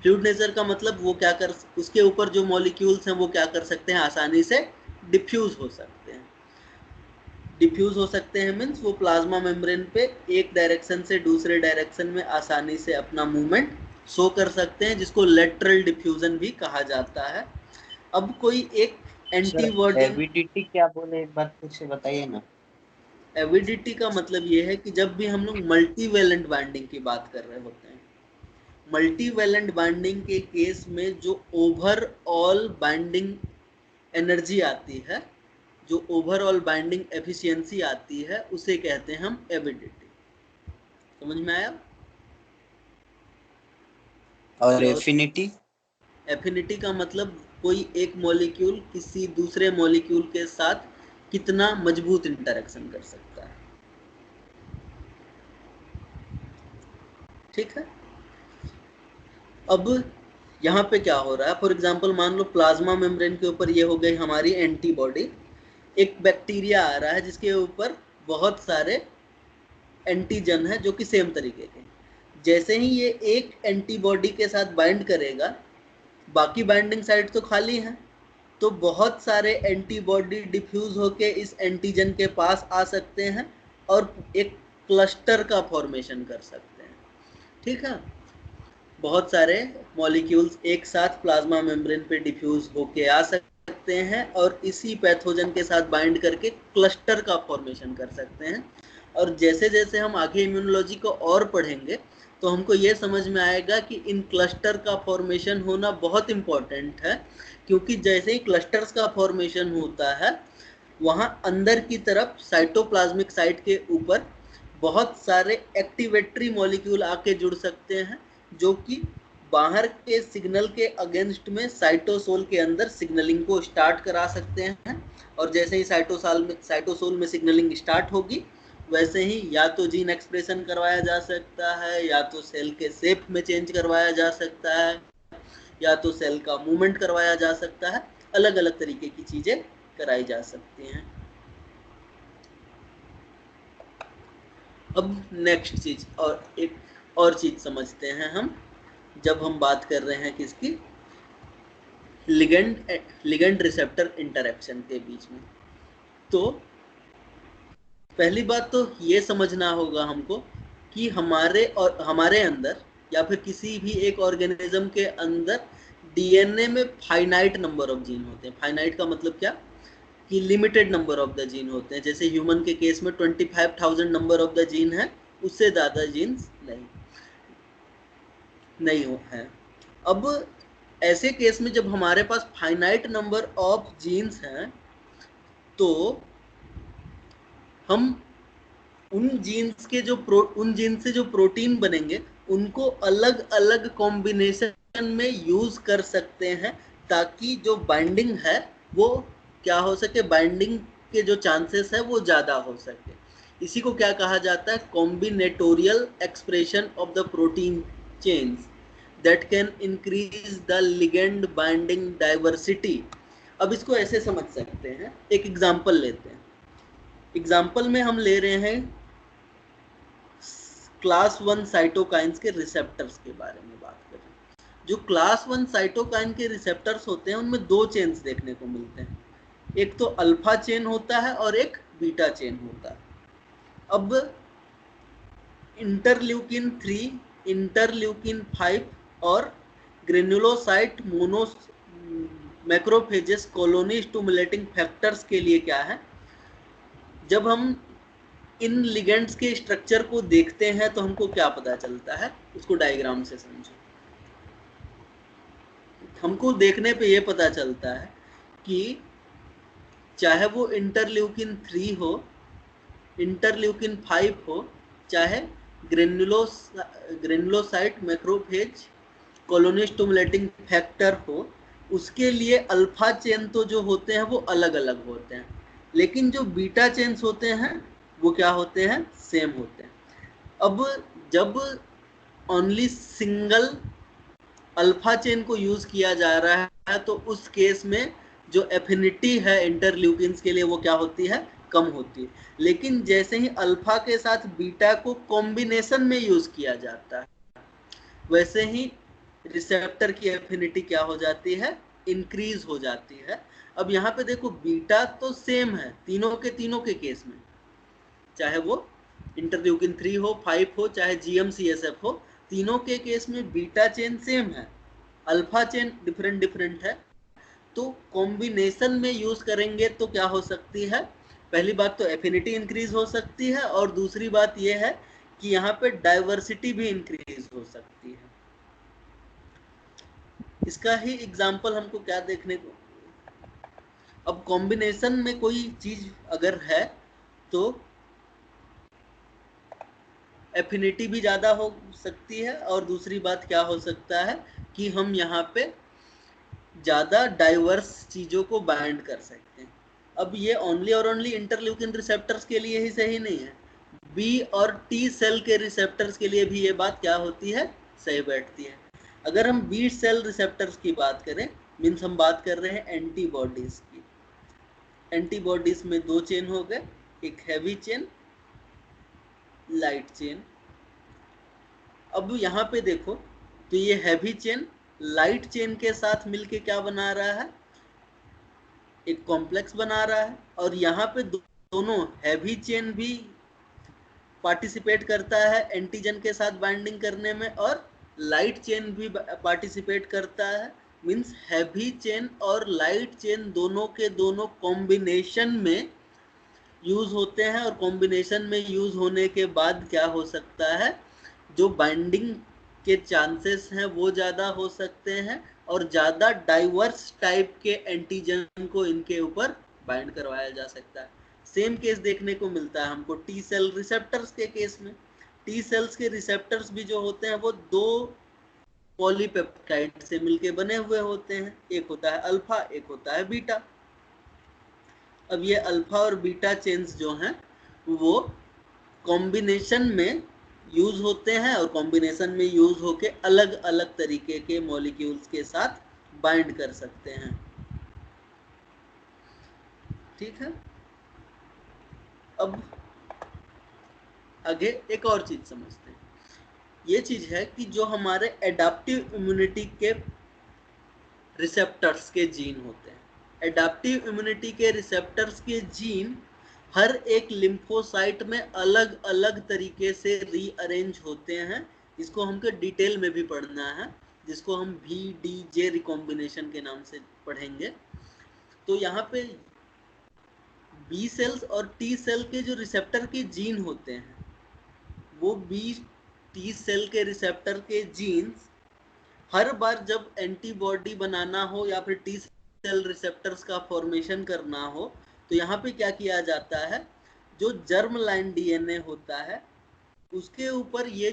फ्लूइड नेचर का मतलब वो क्या कर, उसके ऊपर जो मॉलिक्यूल्स हैं वो क्या कर सकते हैं, आसानी से डिफ्यूज हो सकते हैं। डिफ्यूज हो सकते हैं मीन्स वो प्लाज्मा मेम्ब्रेन पे एक डायरेक्शन से दूसरे डायरेक्शन में आसानी से अपना मूवमेंट शो कर सकते हैं, जिसको लेटरल डिफ्यूजन भी कहा जाता है। अब कोई एक एंटीबॉडी, एविडिटी क्या बोले एक बार फिर से बताइए ना। एविडिटी का मतलब ये है कि जब भी हम लोग मल्टीवैलेंट बाइंडिंग की बात कर रहे होते हैं, मल्टीवैलेंट बाइंडिंग के केस में जो ओवरऑल बाइंडिंग एनर्जी आती है, जो ओवरऑल बाइंडिंग एफिशिएंसी आती है, उसे कहते हैं हम एविडिटी। समझ में आया? और एफिनिटी? एफिनिटी का मतलब कोई एक मॉलिक्यूल किसी दूसरे मॉलिक्यूल के साथ कितना मजबूत इंटरेक्शन कर सकता है। ठीक है। अब यहाँ पे क्या हो रहा है, फॉर एग्जांपल मान लो प्लाज्मा मेम्ब्रेन के ऊपर ये हो गई हमारी एंटीबॉडी। एक बैक्टीरिया आ रहा है जिसके ऊपर बहुत सारे एंटीजन है जो कि सेम तरीके के। जैसे ही ये एक एंटीबॉडी के साथ बाइंड करेगा, बाकी बाइंडिंग साइट तो खाली है, तो बहुत सारे एंटीबॉडी डिफ्यूज होके इस एंटीजन के पास आ सकते हैं और एक क्लस्टर का फॉर्मेशन कर सकते हैं। ठीक है। बहुत सारे मॉलिक्यूल्स एक साथ प्लाज्मा मेम्ब्रेन पे डिफ्यूज होके आ सकते हैं और इसी पैथोजन के साथ बाइंड करके क्लस्टर का फॉर्मेशन कर सकते हैं। और जैसे जैसे हम आगे इम्यूनोलॉजी को और पढ़ेंगे तो हमको ये समझ में आएगा कि इन क्लस्टर का फॉर्मेशन होना बहुत इम्पोर्टेंट है, क्योंकि जैसे ही क्लस्टर्स का फॉर्मेशन होता है वहाँ अंदर की तरफ साइटोप्लाज्मिक साइट के ऊपर बहुत सारे एक्टिवेटरी मॉलिक्यूल आके जुड़ सकते हैं, जो कि बाहर के सिग्नल के अगेंस्ट में साइटोसोल के अंदर सिग्नलिंग को स्टार्ट करा सकते हैं। और जैसे ही साइटोसोल में सिग्नलिंग स्टार्ट होगी वैसे ही या तो जीन एक्सप्रेशन करवाया जा सकता है, या तो सेल के शेप में चेंज करवाया जा सकता है, या तो सेल का मूवमेंट करवाया जा सकता है। अलग अलग तरीके की चीजें कराई जा सकती हैं। अब नेक्स्ट चीज और एक और चीज समझते हैं हम, जब हम बात कर रहे हैं किसकी, लिगेंड रिसेप्टर इंटरेक्शन के बीच में। तो पहली बात तो ये समझना होगा हमको कि हमारे अंदर या फिर किसी भी एक ऑर्गेनिज्म के अंदर डीएनए में फाइनाइट नंबर ऑफ जीन होते हैं। फाइनाइट का मतलब क्या, कि limited number of the gene होते हैं। जैसे ह्यूमन के केस में 25,000 नंबर ऑफ द जीन है, उससे ज़्यादा जीन्स नहीं है। अब ऐसे केस में जब हमारे पास फाइनाइट नंबर ऑफ जीन्स हैं तो हम उन जीन्स से जो प्रोटीन बनेंगे उनको अलग अलग कॉम्बिनेशन में यूज कर सकते हैं, ताकि जो बाइंडिंग है वो क्या हो सके, बाइंडिंग के जो चांसेस है वो ज़्यादा हो सके। इसी को क्या कहा जाता है, combinatorial expression of the protein chains that can increase the ligand binding diversity. अब इसको ऐसे समझ सकते हैं, एक एग्जाम्पल लेते हैं। एग्जाम्पल में हम ले रहे हैं क्लास 1 साइटोकाइंस के रिसेप्टर्स के बारे में बात करें। जो क्लास 1 साइटोकाइन के रिसेप्टर्स होते हैं उनमें दो चेन्स देखने को मिलते हैं, एक तो अल्फा चेन होता है और एक बीटा चेन होता है। अब इंटरल्यूकिन 3, इंटरल्यूकिन 5 और granulocyte macrophages colony stimulating factors के लिए क्या है, जब हम इन लिगेंड्स के स्ट्रक्चर को देखते हैं तो हमको क्या पता चलता है, उसको डायग्राम से समझो। हमको देखने पे ये पता चलता है कि चाहे वो इंटरल्यूकिन 3 हो, इंटरल्यूकिन 5 हो, चाहे granulocyte macrophage colony stimulating factor हो, उसके लिए अल्फा चेन तो जो होते हैं वो अलग अलग होते हैं, लेकिन जो बीटा चेन्स होते हैं वो क्या होते हैं, सेम होते हैं। अब जब ओनली सिंगल अल्फा चेन को यूज किया जा रहा है तो उस केस में जो एफिनिटी है इंटरल्यूकिन्स के लिए वो क्या होती है, कम होती है। लेकिन जैसे ही अल्फा के साथ बीटा को कॉम्बिनेशन में यूज किया जाता है, वैसे ही रिसेप्टर की एफिनिटी क्या हो जाती है, इंक्रीज हो जाती है। अब यहाँ पे देखो बीटा तो सेम है तीनों के केस में, चाहे वो इंटरल्यूकिन 3 हो, 5 हो, चाहे GM-CSF हो, तीनों के केस में बीटा चेन सेम है, अल्फा चेन डिफरेंट है। तो कॉम्बिनेशन में यूज करेंगे तो क्या हो सकती है, पहली बात तो एफिनिटी इंक्रीज हो सकती है, और दूसरी बात यह है कि यहाँ पे डाइवर्सिटी भी इंक्रीज हो सकती है। इसका ही एग्जाम्पल हमको क्या देखने को, अब कॉम्बिनेशन में कोई चीज अगर है तो एफिनिटी भी ज़्यादा हो सकती है, और दूसरी बात क्या हो सकता है कि हम यहाँ पे ज़्यादा डाइवर्स चीज़ों को बाइंड कर सकते हैं। अब ये ओनली और ओनली इंटरल्यूकिन रिसेप्टर्स के लिए ही सही नहीं है, बी और टी सेल के रिसेप्टर्स के लिए भी ये बात क्या होती है, सही बैठती है। अगर हम बी सेल रिसेप्टर्स की बात करें, मीन्स हम बात कर रहे हैं एंटीबॉडीज की। एंटीबॉडीज में दो चेन हो गए, एक हैवी चेन, लाइट चेन। अब यहाँ पे देखो तो ये हैवी चेन लाइट चेन के साथ मिलके क्या बना रहा है, एक कॉम्प्लेक्स बना रहा है, और यहाँ पे दोनों हैवी चेन भी पार्टिसिपेट करता है एंटीजन के साथ बाइंडिंग करने में, और लाइट चेन भी पार्टिसिपेट करता है। मीन्स हैवी चेन और लाइट चेन दोनों के दोनों कॉम्बिनेशन में यूज होते हैं, और कॉम्बिनेशन में यूज होने के बाद क्या हो सकता है, जो बाइंडिंग के चांसेस हैं वो ज़्यादा हो सकते हैं, और ज़्यादा डाइवर्स टाइप के एंटीजन को इनके ऊपर बाइंड करवाया जा सकता है। सेम केस देखने को मिलता है हमको टी सेल रिसेप्टर्स के केस में। टी सेल्स के रिसेप्टर्स भी जो होते हैं वो दो पॉलीपेप्टाइड से मिलके बने हुए होते हैं, एक होता है अल्फा, एक होता है बीटा। अब ये अल्फा और बीटा चेन्स जो हैं वो कॉम्बिनेशन में यूज होते हैं, और कॉम्बिनेशन में यूज होके अलग अलग तरीके के मॉलिक्यूल्स के साथ बाइंड कर सकते हैं। ठीक है, अब आगे एक और चीज समझते हैं। ये चीज है कि जो हमारे एडाप्टिव इम्यूनिटी के रिसेप्टर्स के जीन होते हैं, एडाप्टिव इम्यूनिटी के रिसेप्टर्स के जीन हर एक लिम्फोसाइट में अलग अलग तरीके से रीअरेंज होते हैं। इसको हमको डिटेल में भी पढ़ना है, जिसको हम VDJ रिकॉम्बिनेशन के नाम से पढ़ेंगे। तो यहाँ पे बी सेल्स और टी सेल के जो रिसेप्टर के जीन होते हैं, वो टी सेल के रिसेप्टर के जीन्स हर बार जब एंटीबॉडी बनाना हो या फिर टी सेल रिसेप्टर्स का फॉर्मेशन करना हो, तो यहाँ पे क्या किया जाता है, जो जर्म लाइन DNA होता है उसके ऊपर ये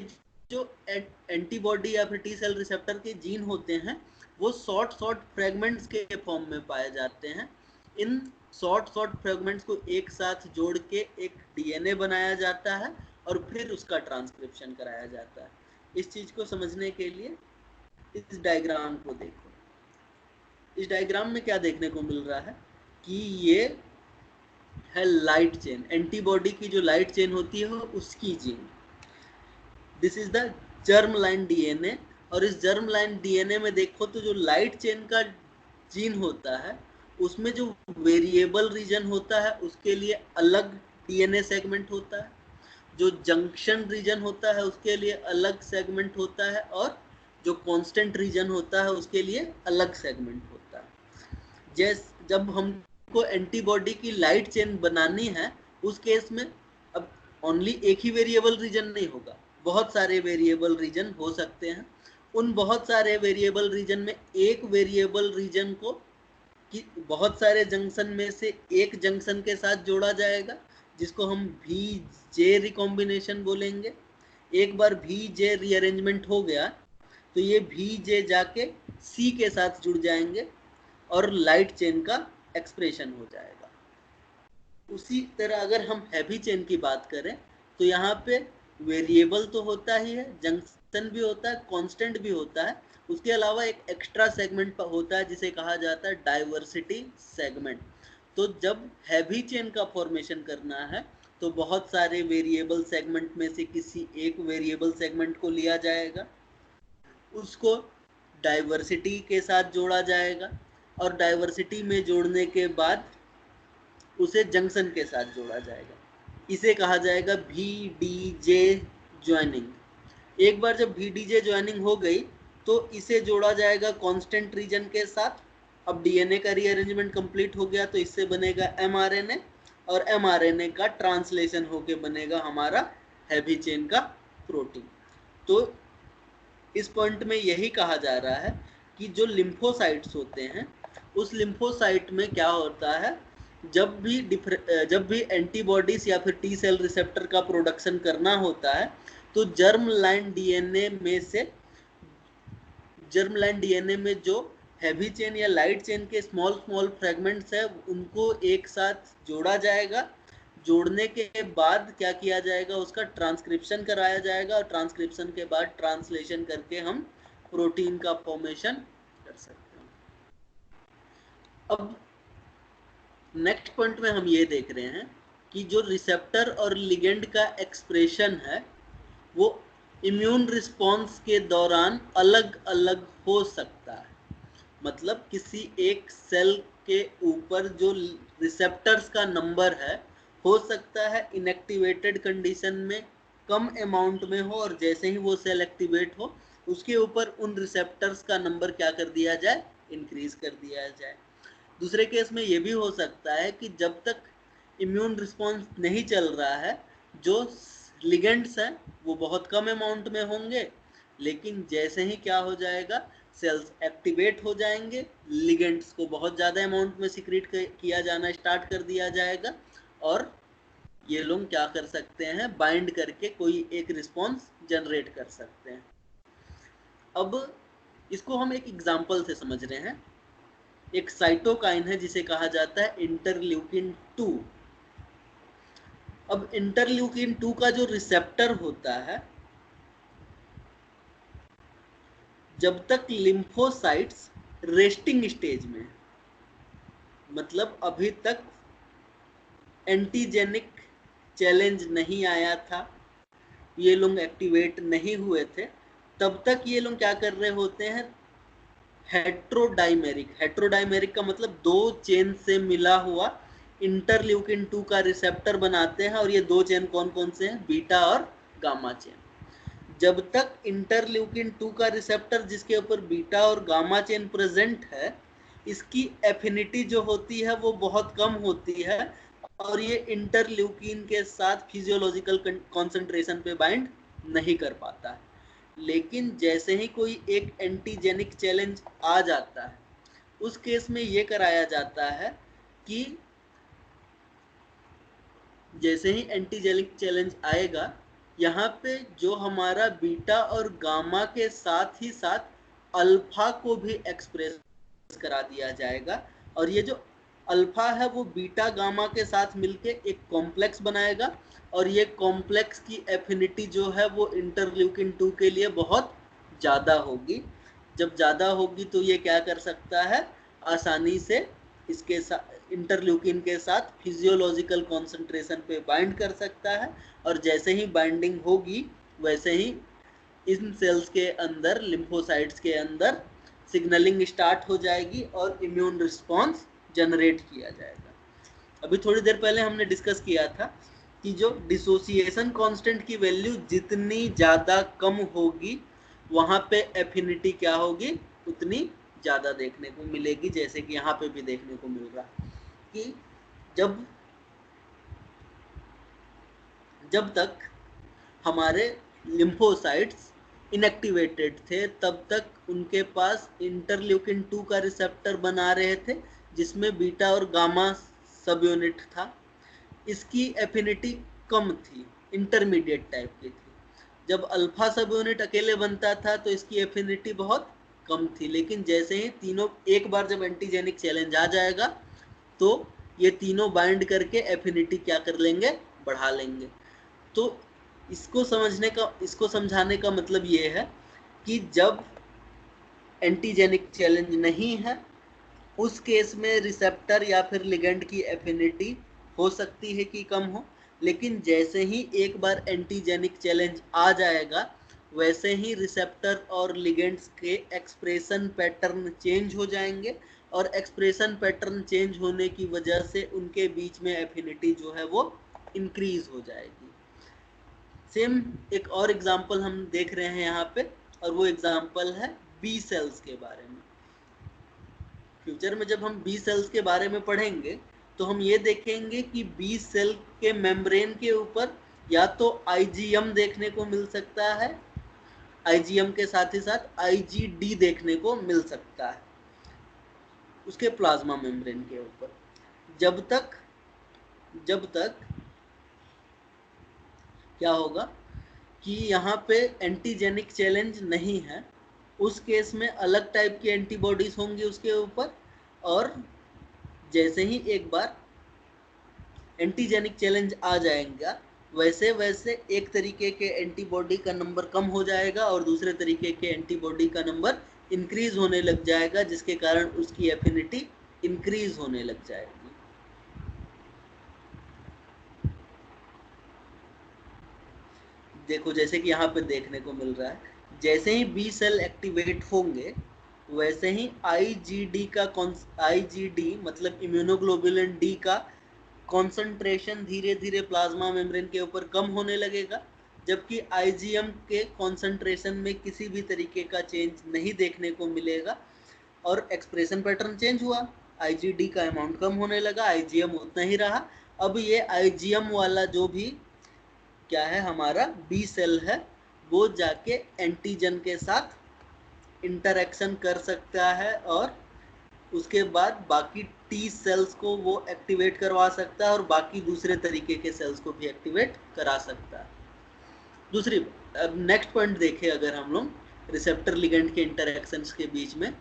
जो एंटीबॉडी या फिर टी सेल रिसेप्टर के जीन होते हैं वो शॉर्ट फ्रेगमेंट्स के फॉर्म में पाए जाते हैं। इन शॉर्ट फ्रेगमेंट्स को एक साथ जोड़ के एक DNA बनाया जाता है और फिर उसका ट्रांसक्रिप्शन कराया जाता है। इस चीज को समझने के लिए इस डायग्राम को देखो। इस डायग्राम में क्या देखने को मिल रहा है कि ये है लाइट चेन, एंटीबॉडी की जो लाइट चेन होती है उसकी gene. This is the germ line DNA, और इस जर्म लाइन DNA में देखो तो जो लाइट चेन का जीन होता है उसमें जो वेरिएबल रीजन होता है उसके लिए अलग DNA सेगमेंट होता है, जो जंक्शन रीजन होता है उसके लिए अलग सेगमेंट होता है, और जो कांस्टेंट रीजन होता है उसके लिए अलग सेगमेंट होता है। जब हमको एंटीबॉडी की लाइट चेन बनानी है उस केस में अब ओनली एक ही वेरिएबल रीजन नहीं होगा, बहुत सारे वेरिएबल रीजन हो सकते हैं। उन बहुत सारे वेरिएबल रीजन में एक वेरिएबल रीजन को कि बहुत सारे जंक्शन में से एक जंक्शन के साथ जोड़ा जाएगा, जिसको हम VJ रिकॉम्बिनेशन बोलेंगे। एक बार VJ रीअरेंजमेंट हो गया तो ये VJ जाके C के साथ जुड़ जाएंगे और लाइट चेन का एक्सप्रेशन हो जाएगा। उसी तरह अगर हम हैवी चेन की बात करें तो यहाँ पे वेरिएबल तो होता ही है, जंक्शन भी होता है, कांस्टेंट भी होता है, उसके अलावा एक एक्स्ट्रा सेगमेंट होता है जिसे कहा जाता है डाइवर्सिटी सेगमेंट। तो जब हैवी चेन का फॉर्मेशन करना है तो बहुत सारे वेरिएबल सेगमेंट में से किसी एक वेरिएबल सेगमेंट को लिया जाएगा, उसको डाइवर्सिटी के साथ जोड़ा जाएगा, और डाइवर्सिटी में जोड़ने के बाद उसे जंक्शन के साथ जोड़ा जाएगा। इसे कहा जाएगा VDJ ज्वाइनिंग। एक बार जब VDJ ज्वाइनिंग हो गई तो इसे जोड़ा जाएगा कांस्टेंट रीजन के साथ। अब DNA का रीअरेंजमेंट कंप्लीट हो गया तो इससे बनेगा mRNA, और mRNA का ट्रांसलेशन होके बनेगा हमारा हैवी चेन का प्रोटीन। तो इस पॉइंट में यही कहा जा रहा है कि जो लिम्फोसाइट्स होते हैं उस लिम्फोसाइट में क्या होता है, जब भी एंटीबॉडीज या फिर टी सेल रिसेप्टर का प्रोडक्शन करना होता है तो जर्म लाइन DNA में जो हैवी चेन या लाइट चेन के स्मॉल फ्रेगमेंट्स है उनको एक साथ जोड़ा जाएगा। जोड़ने के बाद क्या किया जाएगा, उसका ट्रांसक्रिप्शन कराया जाएगा, और ट्रांसक्रिप्शन के बाद ट्रांसलेशन करके हम प्रोटीन का फॉर्मेशन कर सकते हैं। अब नेक्स्ट पॉइंट में हम ये देख रहे हैं कि जो रिसेप्टर और लिगेंड का एक्सप्रेशन है वो इम्यून रिस्पॉन्स के दौरान अलग अलग हो सकता है। मतलब किसी एक सेल के ऊपर जो रिसेप्टर्स का नंबर है हो सकता है इनएक्टिवेटेड कंडीशन में कम अमाउंट में हो, और जैसे ही वो सेल एक्टिवेट हो उसके ऊपर उन रिसेप्टर्स का नंबर क्या कर दिया जाए, इंक्रीज कर दिया जाए। दूसरे केस में ये भी हो सकता है कि जब तक इम्यून रिस्पॉन्स नहीं चल रहा है जो लिगेंड्स हैं वो बहुत कम अमाउंट में होंगे, लेकिन जैसे ही क्या हो जाएगा, सेल्स एक्टिवेट हो जाएंगे, लिगेंड्स को बहुत ज़्यादा अमाउंट में सिक्रीट किया जाना स्टार्ट कर दिया जाएगा, और ये लोग क्या कर सकते हैं, बाइंड करके कोई एक रिस्पॉन्स जनरेट कर सकते हैं। अब इसको हम एक एग्जाम्पल से समझ रहे हैं। एक साइटोकाइन है जिसे कहा जाता है इंटरल्यूकिन 2। अब इंटरल्यूकिन 2 का जो रिसेप्टर होता है, जब तक लिम्फोसाइट्स रेस्टिंग स्टेज में, मतलब अभी तक एंटीजेनिक चैलेंज नहीं आया था ये लोग एक्टिवेट नहीं हुए थे, तब तक ये लोग क्या कर रहे होते हैं, हेट्रोडाइमेरिक। हेट्रोडाइमेरिक का मतलब दो चेन से मिला हुआ इंटरल्यूकिन 2 का रिसेप्टर बनाते हैं, और ये दो चेन कौन कौन से हैं, बीटा और गामा चेन। जब तक इंटरल्यूकिन 2 का रिसेप्टर जिसके ऊपर बीटा और गामा चेन प्रेजेंट है, इसकी एफिनिटी जो होती है वो बहुत कम होती है, और ये इंटरल्यूकिन के साथ फिजियोलॉजिकल कॉन्सेंट्रेशन पे बाइंड नहीं कर पाता है। लेकिन जैसे ही कोई एक एंटीजेनिक चैलेंज आ जाता है, उस केस में ये कराया जाता है कि जैसे ही एंटीजेनिक चैलेंज आएगा, यहाँ पे जो हमारा बीटा और गामा के साथ ही साथ अल्फा को भी एक्सप्रेस करा दिया जाएगा, और ये जो अल्फा है वो बीटा गामा के साथ मिलके एक कॉम्प्लेक्स बनाएगा, और ये कॉम्प्लेक्स की एफिनिटी जो है वो इंटरल्यूकिन 2 के लिए बहुत ज़्यादा होगी। जब ज़्यादा होगी तो ये क्या कर सकता है, आसानी से इसके साथ इंटरल्यूकिन के साथ फिजियोलॉजिकल कॉन्सेंट्रेशन पे बाइंड कर सकता है, और जैसे ही बाइंडिंग होगी वैसे ही इन सेल्स के अंदर, लिम्फोसाइट्स के अंदर सिग्नलिंग स्टार्ट हो जाएगी और इम्यून रिस्पॉन्स जनरेट किया जाएगा। अभी थोड़ी देर पहले हमने डिस्कस किया था कि जो डिसोसिएशन कांस्टेंट की वैल्यू जितनी ज़्यादा कम होगी, वहाँ पे एफिनिटी क्या होगी, उतनी ज़्यादा देखने को मिलेगी। जैसे कि यहाँ पे भी देखने को मिल रहा है कि जब तक हमारे लिम्फोसाइट्स इनएक्टिवेटेड थे, तब तक उनके पास इंटरल्यूकिन 2 का रिसेप्टर बना रहे थे, जिसमें बीटा और गामा सब यूनिट था। इसकी एफिनिटी कम थी, इंटरमीडिएट टाइप की थी। जब अल्फा सब यूनिट अकेले बनता था तो इसकी एफिनिटी बहुत कम थी। लेकिन जैसे ही तीनों, एक बार जब एंटीजेनिक चैलेंज आ जाएगा तो ये तीनों बाइंड करके एफिनिटी क्या कर लेंगे, बढ़ा लेंगे। तो इसको समझाने का मतलब ये है कि जब एंटीजेनिक चैलेंज नहीं है, उस केस में रिसेप्टर या फिर लिगेंड की एफिनिटी हो सकती है कि कम हो। लेकिन जैसे ही एक बार एंटीजेनिक चैलेंज आ जाएगा, वैसे ही रिसेप्टर और लिगेंड्स के एक्सप्रेशन पैटर्न चेंज हो जाएंगे, और एक्सप्रेशन पैटर्न चेंज होने की वजह से उनके बीच में एफिनिटी जो है वो इंक्रीज हो जाएगी। सेम एक और एग्जांपल हम देख रहे हैं यहाँ पे, और वो एग्जांपल है बी सेल्स के बारे में। फ्यूचर में जब हम बी सेल्स के बारे में पढ़ेंगे तो हम ये देखेंगे कि बी सेल के मेम्ब्रेन के ऊपर या तो आईजीएम देखने को मिल सकता है, आईजीएम के साथ ही साथ आईजीडी देखने को मिल सकता है उसके प्लाज्मा मेम्ब्रेन के ऊपर। जब तक क्या होगा कि यहाँ पे एंटीजेनिक चैलेंज नहीं है, उस केस में अलग टाइप की एंटीबॉडीज होंगी उसके ऊपर, और जैसे ही एक बार एंटीजेनिक चैलेंज आ जाएगा, वैसे वैसे एक तरीके के एंटीबॉडी का नंबर कम हो जाएगा और दूसरे तरीके के एंटीबॉडी का नंबर इंक्रीज होने लग जाएगा, जिसके कारण उसकी एफिनिटी इंक्रीज होने लग जाएगी। देखो जैसे कि यहाँ पे देखने को मिल रहा है, जैसे ही बी सेल एक्टिवेट होंगे वैसे ही आईजीडी मतलब इम्यूनोग्लोबुलिन डी का कॉन्सेंट्रेशन धीरे धीरे प्लाज्मा मेम्ब्रेन के ऊपर कम होने लगेगा, जबकि आईजीएम के कॉन्सेंट्रेशन में किसी भी तरीके का चेंज नहीं देखने को मिलेगा, और एक्सप्रेशन पैटर्न चेंज हुआ, आईजीडी का अमाउंट कम होने लगा, आईजीएम उतना ही रहा। अब ये आईजीएम वाला जो भी क्या है हमारा बी सेल है, वो जाके एंटीजन के साथ इंटरेक्शन कर सकता है, और उसके बाद बाकी टी सेल्स को वो एक्टिवेट करवा सकता है, और बाकी दूसरे तरीके के सेल्स को भी एक्टिवेट करा सकता है। दूसरी, अब नेक्स्ट पॉइंट देखें अगर हम लोग रिसेप्टर लिगेंड के इंटरेक्शंस के बीच में,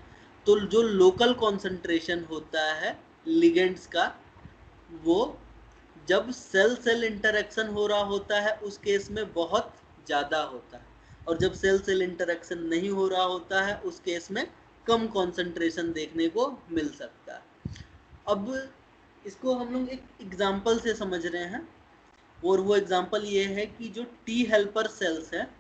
तो जो लोकल कॉन्सेंट्रेशन होता है लिगेंड्स का, वो जब सेल सेल इंटरेक्शन हो रहा होता है उस केस में बहुत ज़्यादा होता है, और जब सेल सेल इंटरेक्शन नहीं हो रहा होता है उस केस में कम कंसंट्रेशन देखने को मिल सकता है। अब इसको हम लोग एक एग्जांपल से समझ रहे हैं और वो एग्जांपल ये है कि जो टी हेल्पर सेल्स है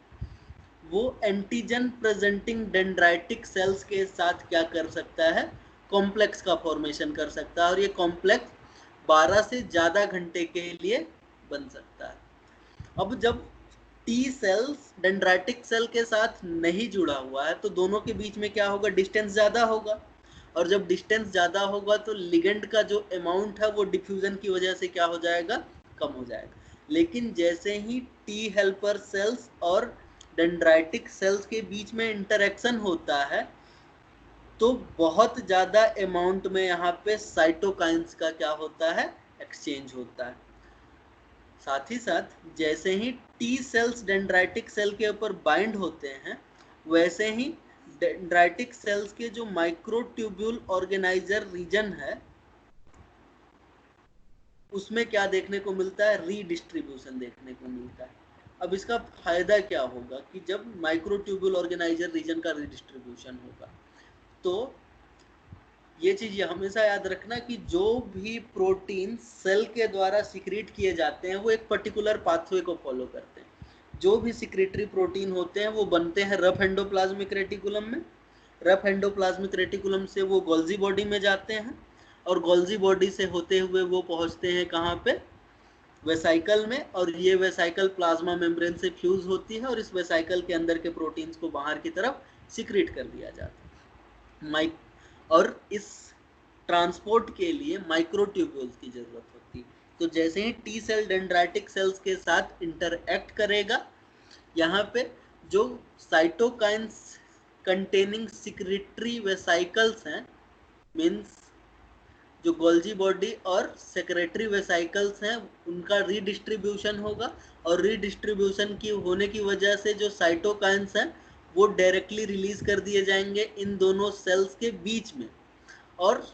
वो एंटीजन प्रेजेंटिंग डेंड्राइटिक सेल्स के साथ क्या कर सकता है, कॉम्प्लेक्स का फॉर्मेशन कर सकता है, और ये कॉम्प्लेक्स 12 से ज्यादा घंटे के लिए बन सकता है। अब जब टी सेल्स डेंड्राइटिक सेल के साथ नहीं जुड़ा हुआ है तो दोनों के बीच में क्या होगा, डिस्टेंस ज्यादा होगा, और जब डिस्टेंस ज्यादा होगा तो लिगेंड का जो अमाउंट है वो डिफ्यूजन की वजह से क्या हो जाएगा, कम हो जाएगा। लेकिन जैसे ही टी हेल्पर सेल्स और डेंड्राइटिक सेल्स के बीच में इंटरेक्शन होता है तो बहुत ज्यादा अमाउंट में यहाँ पे साइटोकाइंस का क्या होता है, एक्सचेंज होता है। साथ ही साथ जैसे ही टी सेल्स डेंड्राइटिक सेल के ऊपर बाइंड होते हैं वैसे ही डेंड्राइटिक सेल्स के जो माइक्रोट्यूब्यूल ऑर्गेनाइजर रीजन है उसमें क्या देखने को मिलता है, रीडिस्ट्रीब्यूशन देखने को मिलता है। अब इसका फायदा क्या होगा कि जब माइक्रोट्यूब्यूल ऑर्गेनाइजर रीजन का रीडिस्ट्रीब्यूशन होगा तो ये चीज हमेशा याद रखना कि जो भी प्रोटीन सेल के द्वारा सिक्रीट किए जाते हैं वो एक पर्टिकुलर पाथवे को फॉलो करते हैं। जो भी सिक्रेटरी प्रोटीन होते हैं वो बनते हैं रफ एंडोप्लाज्मिक रेटिकुलम में, रफ एंडोप्लाज्मिक रेटिकुलम से वो गोल्जी बॉडी में जाते हैं, और गोल्जी बॉडी से होते हुए वो पहुंचते हैं कहाँ पे, वेसाइकल में, और ये वेसाइकल प्लाज्मा मेम्ब्रेन से फ्यूज होती है और इस वेसाइकल के अंदर के प्रोटीन्स को बाहर की तरफ सिक्रीट कर दिया जाता है। और इस ट्रांसपोर्ट के लिए माइक्रोट्यूब्यूल्स की जरूरत होती है। तो जैसे ही टी सेल डेंड्राइटिक सेल्स के साथ इंटरएक्ट करेगा, यहाँ पे जो साइटोकाइंस कंटेनिंग सिक्रेटरी वेसाइकल्स हैं, मीन्स जो गोल्जी बॉडी और सेक्रेटरी वेसाइकल्स हैं, उनका रीडिस्ट्रीब्यूशन होगा, और रीडिस्ट्रीब्यूशन की होने की वजह से जो साइटोकाइंस हैं वो डायरेक्टली रिलीज कर दिए जाएंगे इन दोनों सेल्स के बीच में। और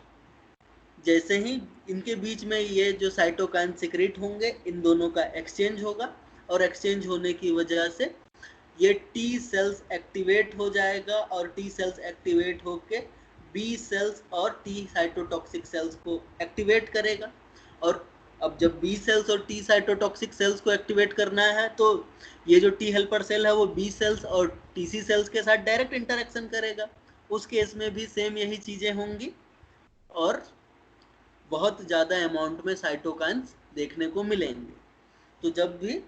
जैसे ही इनके बीच में ये जो साइटोकाइन सिक्रेट होंगे इन दोनों का एक्सचेंज होगा, और एक्सचेंज होने की वजह से ये टी सेल्स एक्टिवेट हो जाएगा, और टी सेल्स एक्टिवेट होके बी सेल्स और टी साइटोटॉक्सिक सेल्स को एक्टिवेट करेगा। और अब जब बी सेल्स और टी साइटोटॉक्सिक सेल्स को एक्टिवेट करना है तो ये जो टी हेल्पर सेल है वो बी सेल्स और टीसी सेल्स के साथ डायरेक्ट इंटरेक्शन करेगा। उस केस में भी सेम यही चीजें होंगी और बहुत ज्यादा अमाउंट में साइटोकाइंस देखने को मिलेंगे। तो जब भी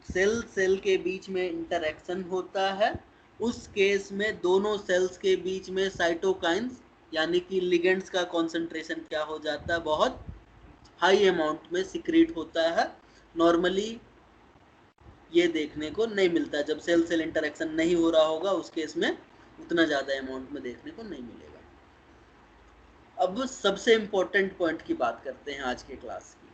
सेल सेल के बीच में इंटरेक्शन होता है उस केस में दोनों सेल्स के बीच में साइटोकाइंस यानी कि लिगेंड्स का कॉन्सेंट्रेशन क्या हो जाता है, बहुत हाई अमाउंट में सिक्रीट होता है। नॉर्मली ये देखने को नहीं मिलता, जब सेल सेल इंटरेक्शन नहीं हो रहा होगा उस केस में उतना ज्यादा अमाउंट में देखने को नहीं मिलेगा। अब सबसे इम्पोर्टेंट पॉइंट की बात करते हैं आज के क्लास की।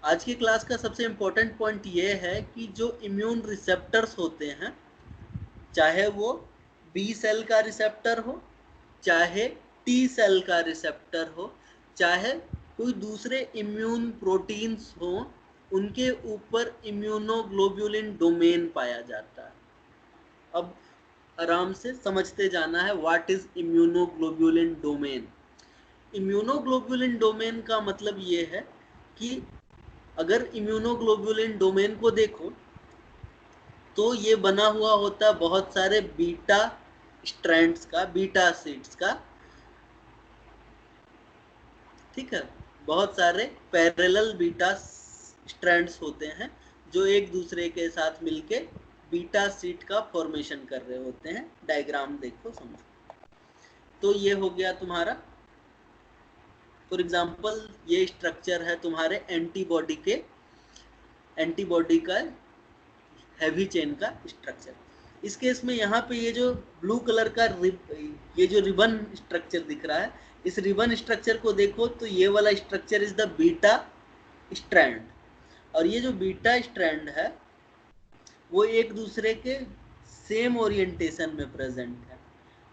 आज की क्लास का सबसे इम्पोर्टेंट पॉइंट ये है कि जो इम्यून रिसेप्टर्स होते हैं, चाहे वो बी सेल का रिसेप्टर हो, चाहे टी सेल का रिसेप्टर हो, चाहे कोई दूसरे इम्यून प्रोटीन्स हो, उनके ऊपर इम्यूनोग्लोब्युलिन डोमेन पाया जाता है। अब आराम से समझते जाना है what is immunoglobulin domain. Immunoglobulin domain का मतलब ये है कि अगर इम्यूनोग्लोब्युलिन डोमेन को देखो तो ये बना हुआ होता है बहुत सारे बीटा स्ट्रैंड्स का, बीटा सीड्स का, ठीक है। बहुत सारे पैरेलल बीटा स्ट्रैंड्स होते हैं जो एक दूसरे के साथ मिलके बीटा सीड का फॉर्मेशन कर रहे होते हैं। डायग्राम देखो समझो। तो ये हो गया तुम्हारा, फॉर एग्जांपल ये स्ट्रक्चर है तुम्हारे एंटीबॉडी के, एंटीबॉडी का हैवी चेन का स्ट्रक्चर। इस केस में यहाँ पे ये जो ब्लू कलर का ये जो रिबन स्ट्रक्चर दिख रहा है, इस रिबन स्ट्रक्चर को देखो तो ये वाला structure is the beta strand, और ये जो बीटा स्ट्रैंड है वो एक दूसरे के सेम ओरिएंटेशन में प्रेजेंट है।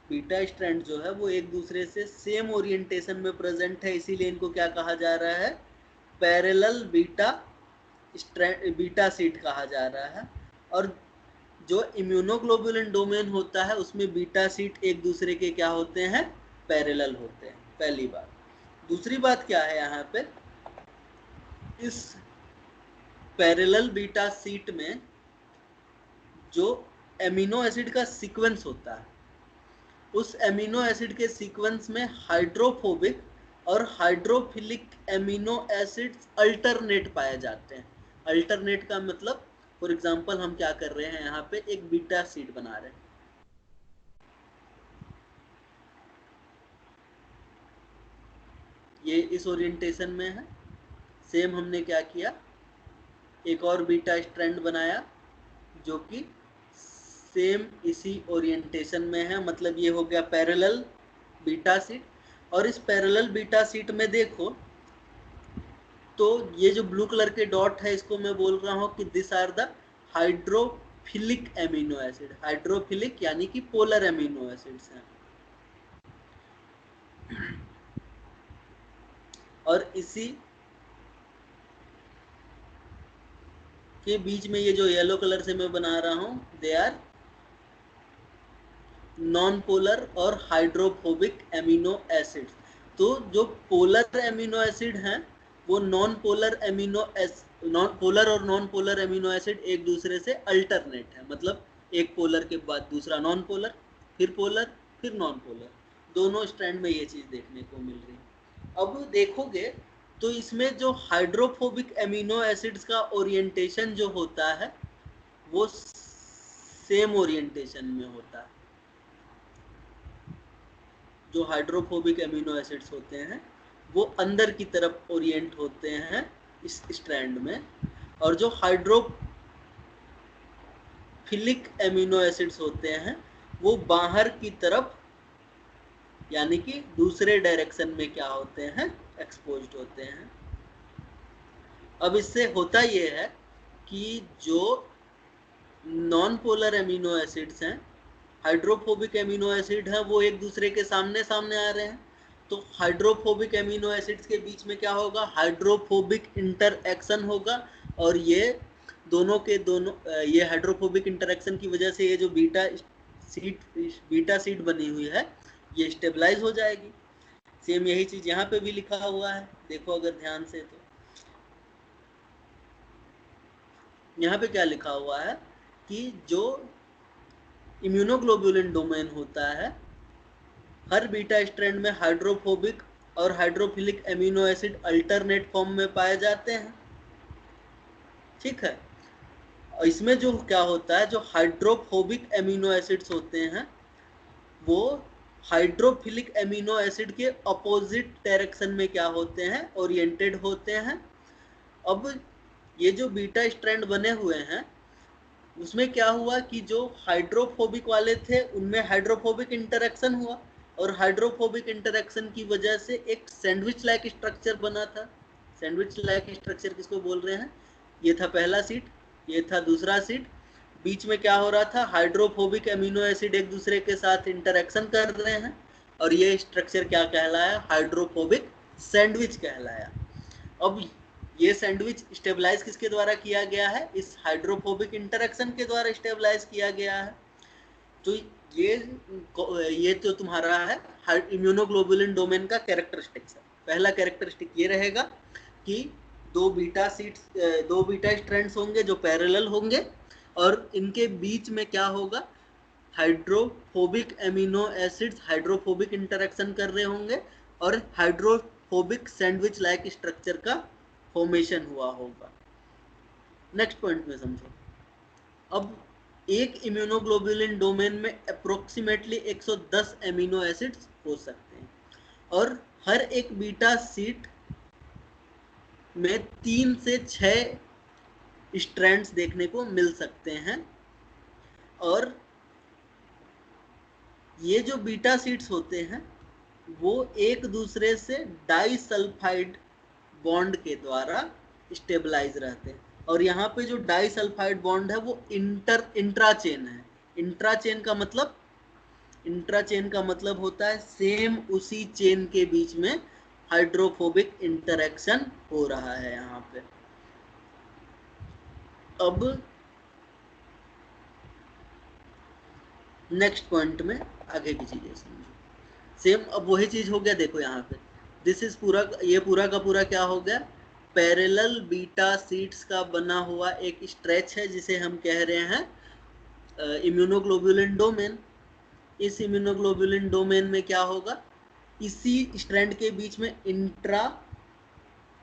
बीटा स्ट्रैंड जो है वो एक दूसरे से सेम ओरिएंटेशन में प्रेजेंट है, इसीलिए इनको क्या कहा जा रहा है, पैरेलल बीटा सीड कहा जा रहा है। और जो इम्यूनोग्लोबुलिन डोमेन होता है उसमें बीटा सीड एक दूसरे के क्या होते हैं, पैरेलल होते हैं, पहली बात। दूसरी बात क्या है, यहाँ पे इस पैरेलल बीटा सीट में जो एमिनो एसिड का सीक्वेंस होता है, उस एमिनो एसिड के सीक्वेंस में हाइड्रोफोबिक और हाइड्रोफिलिक एमिनो एसिड्स अल्टरनेट पाए जाते हैं। अल्टरनेट का मतलब, फॉर एग्जांपल हम क्या कर रहे हैं, यहाँ पे एक बीटा सीट बना रहे हैं, ये इस ओरिएंटेशन में है। सेम हमने क्या किया, एक और बीटा स्ट्रैंड बनाया जो कि सेम इसी ओरिएंटेशन में है, मतलब ये हो गया पैरेलल बीटा सीट। और इस पैरेलल बीटा सीट में देखो तो ये जो ब्लू कलर के डॉट है, इसको मैं बोल रहा हूँ कि this are the hydrophilic amino acid. Hydrophilic यानी कि पोलर एमिनो एसिड्स हैं। और इसी के बीच में ये जो येलो कलर से मैं बना रहा हूं, दे आर नॉन पोलर और हाइड्रोफोबिक एमिनो एसिड्स। तो जो पोलर एमिनो एसिड हैं वो नॉन पोलर और नॉन पोलर एमिनो एसिड एक दूसरे से अल्टरनेट है, मतलब एक पोलर के बाद दूसरा नॉन पोलर, फिर नॉन पोलर, दोनों स्ट्रैंड में ये चीज देखने को मिल रही है। अब देखोगे तो इसमें जो हाइड्रोफोबिक एमिनो एसिड्स का ओरिएंटेशन जो होता है वो सेम ओरिएंटेशन में होता है। जो हाइड्रोफोबिक एमिनो एसिड्स होते हैं वो अंदर की तरफ ओरिएंट होते हैं इस स्ट्रैंड में, और जो हाइड्रोफिलिक एमिनो एसिड्स होते हैं वो बाहर की तरफ यानी कि दूसरे डायरेक्शन में क्या होते हैं, एक्सपोज्ड होते हैं। अब इससे होता ये है कि जो नॉन पोलर एमिनो एसिड्स हैं, हाइड्रोफोबिक एमिनो एसिड हैं, वो एक दूसरे के सामने आ रहे हैं। तो हाइड्रोफोबिक एमिनो एसिड्स के बीच में क्या होगा, हाइड्रोफोबिक इंटरएक्शन होगा, और ये दोनों के दोनों ये हाइड्रोफोबिक इंटरएक्शन की वजह से ये जो बीटा सीट बनी हुई है ये स्टेबलाइज हो जाएगी। सेम यही चीज यहाँ पे भी लिखा हुआ है, देखो अगर ध्यान से तो यहाँ पे क्या लिखा हुआ है कि जो इम्यूनोग्लोबुलिन डोमेन होता है, हर बीटा स्ट्रैंड में हाइड्रोफोबिक और hydrophilic amino acid alternate form में पाए जाते हैं, ठीक है। और इसमें जो क्या होता है, जो हाइड्रोफोबिक एमिनो एसिड्स होते हैं वो हाइड्रोफिलिक एमिनो एसिड के अपोजिट डायरेक्शन में क्या होते हैं, ओरिएंटेड होते हैं। अब ये जो बीटा स्ट्रैंड बने हुए हैं उसमें क्या हुआ कि जो हाइड्रोफोबिक वाले थे उनमें हाइड्रोफोबिक इंटरैक्शन हुआ, और हाइड्रोफोबिक इंटरैक्शन की वजह से एक सैंडविच लाइक स्ट्रक्चर बना था। सैंडविच लाइक स्ट्रक्चर किसको बोल रहे हैं, ये था पहला सीट, ये था दूसरा सीट, बीच में क्या हो रहा था, हाइड्रोफोबिक एमिनो एसिड एक दूसरे के साथ इंटरैक्शन कर रहे हैं, और ये स्ट्रक्चर क्या कहलाया, हाइड्रोफोबिक सैंडविच कहलाया। अब ये सैंडविच स्टेबलाइज किसके द्वारा किया गया है, इस हाइड्रोफोबिक इंटरैक्शन के द्वारा स्टेबलाइज किया गया है। तो ये तो तुम्हारा है इम्यूनोग्लोबुलिन डोमेन का कैरेक्टरिस्टिक्स है। पहला कैरेक्टरिस्टिक ये रहेगा कि दो बीटा स्ट्रैंड्स होंगे जो पैरेलल होंगे, और इनके बीच में क्या होगा, hydrophobic amino acids hydrophobic interaction कर रहे होंगे, और हाइड्रोफोबिक सैंडविच लाइक स्ट्रक्चर का फॉर्मेशन हुआ होगा। नेक्स्ट पॉइंट में समझो। अब एक इम्यूनोग्लोबुलिन डोमेन में अप्रोक्सीमेटली 110 एमिनो एसिड्स हो सकते हैं, और हर एक बीटा सीट में 3 से 6 स्ट्रैंड्स देखने को मिल सकते हैं। और ये जो बीटा सीट्स होते हैं वो एक दूसरे से डाइसल्फाइड बॉन्ड के द्वारा स्टेबलाइज रहते हैं, और यहाँ पे जो डाइसल्फाइड बॉन्ड है वो इंट्राचेन है। इंट्राचेन का मतलब होता है सेम उसी चेन के बीच में हाइड्रोफोबिक इंटरैक्शन हो रहा है यहाँ पे। अब नेक्स्ट पॉइंट में आगे की चीजें समझो। सेम अब वही चीज हो गया, देखो यहाँ पे दिस इज ये पूरा का पूरा क्या हो गया, पैरेलल बीटा सीट्स का बना हुआ एक स्ट्रेच है जिसे हम कह रहे हैं इम्यूनोग्लोबुलिन डोमेन। इस इम्यूनोग्लोबुलिन डोमेन में क्या होगा, इसी स्ट्रैंड के बीच में इंट्रा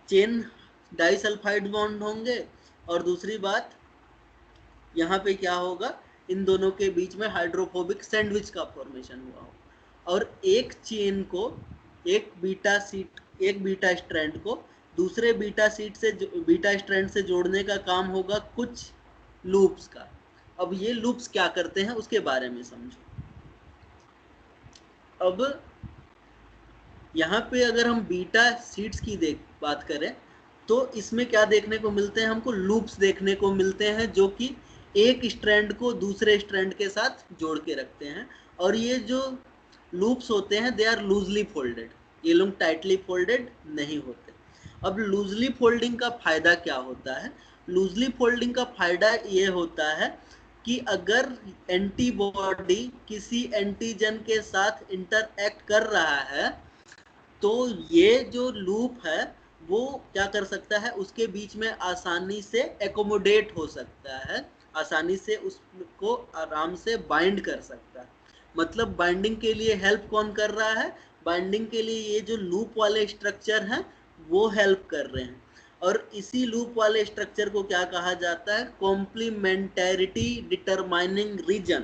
चेन डाइसल्फाइड बॉन्ड होंगे, और दूसरी बात यहाँ पे क्या होगा, इन दोनों के बीच में हाइड्रोफोबिक सैंडविच का फॉर्मेशन हुआ होगा। और एक चेन को, एक बीटा स्ट्रैंड को दूसरे बीटा स्ट्रैंड से जोड़ने का काम होगा कुछ लूप्स का। अब ये लूप्स क्या करते हैं उसके बारे में समझो। अब यहाँ पे अगर हम बीटा सीट्स की बात करें तो इसमें क्या देखने को मिलते हैं, हमको लूप्स देखने को मिलते हैं जो कि एक स्ट्रैंड को दूसरे स्ट्रैंड के साथ जोड़ के रखते हैं। और ये जो लूप्स होते हैं दे आर लूजली फोल्डेड, ये लोग टाइटली फोल्डेड नहीं होते। अब लूजली फोल्डिंग का फायदा क्या होता है, लूजली फोल्डिंग का फायदा ये होता है कि अगर एंटीबॉडी किसी एंटीजन के साथ इंटरएक्ट कर रहा है तो ये जो लूप है वो क्या कर सकता है, उसके बीच में आसानी से एकोमोडेट हो सकता है, आसानी से उसको आराम से बाइंड कर सकता है। मतलब बाइंडिंग के लिए हेल्प कौन कर रहा है, बाइंडिंग के लिए ये जो लूप वाले स्ट्रक्चर हैं वो हेल्प कर रहे हैं। और इसी लूप वाले स्ट्रक्चर को क्या कहा जाता है, कॉम्प्लीमेंटैरिटी डिटरमाइनिंग रीजन।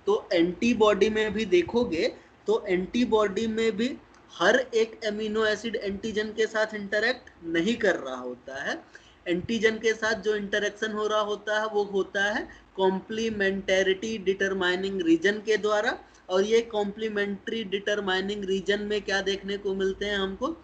तो एंटीबॉडी में भी देखोगे तो एंटीबॉडी में भी हर एक एमिनो एसिड एंटीजन के साथ इंटरैक्ट नहीं कर रहा होता है। एंटीजन के साथ जो इंटरेक्शन हो रहा होता है वो होता है कॉम्प्लीमेंटैरिटी डिटरमाइनिंग रीजन के द्वारा। और ये कॉम्प्लीमेंट्री डिटरमाइनिंग रीजन में क्या देखने को मिलते हैं, हमको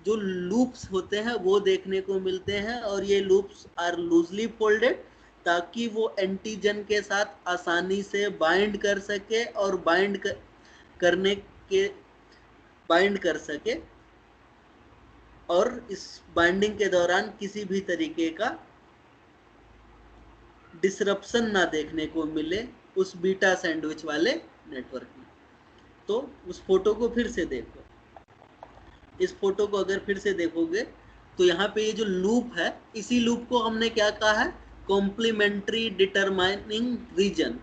जो लूप्स होते हैं वो देखने को मिलते हैं। और ये लूप्स आर लूजली फोल्डेड ताकि वो एंटीजन के साथ आसानी से बाइंड कर सके और बाइंड कर सके, और इस बाइंडिंग के दौरान किसी भी तरीके का डिसरप्शन ना देखने को मिले उस बीटा सैंडविच वाले नेटवर्क में। तो उस फोटो को फिर से देखो, इस फोटो को अगर फिर से देखोगे तो यहाँ पे ये जो लूप है, इसी लूप को हमने क्या कहा है, कॉम्प्लीमेंट्री डिटरमाइनिंग रीजन।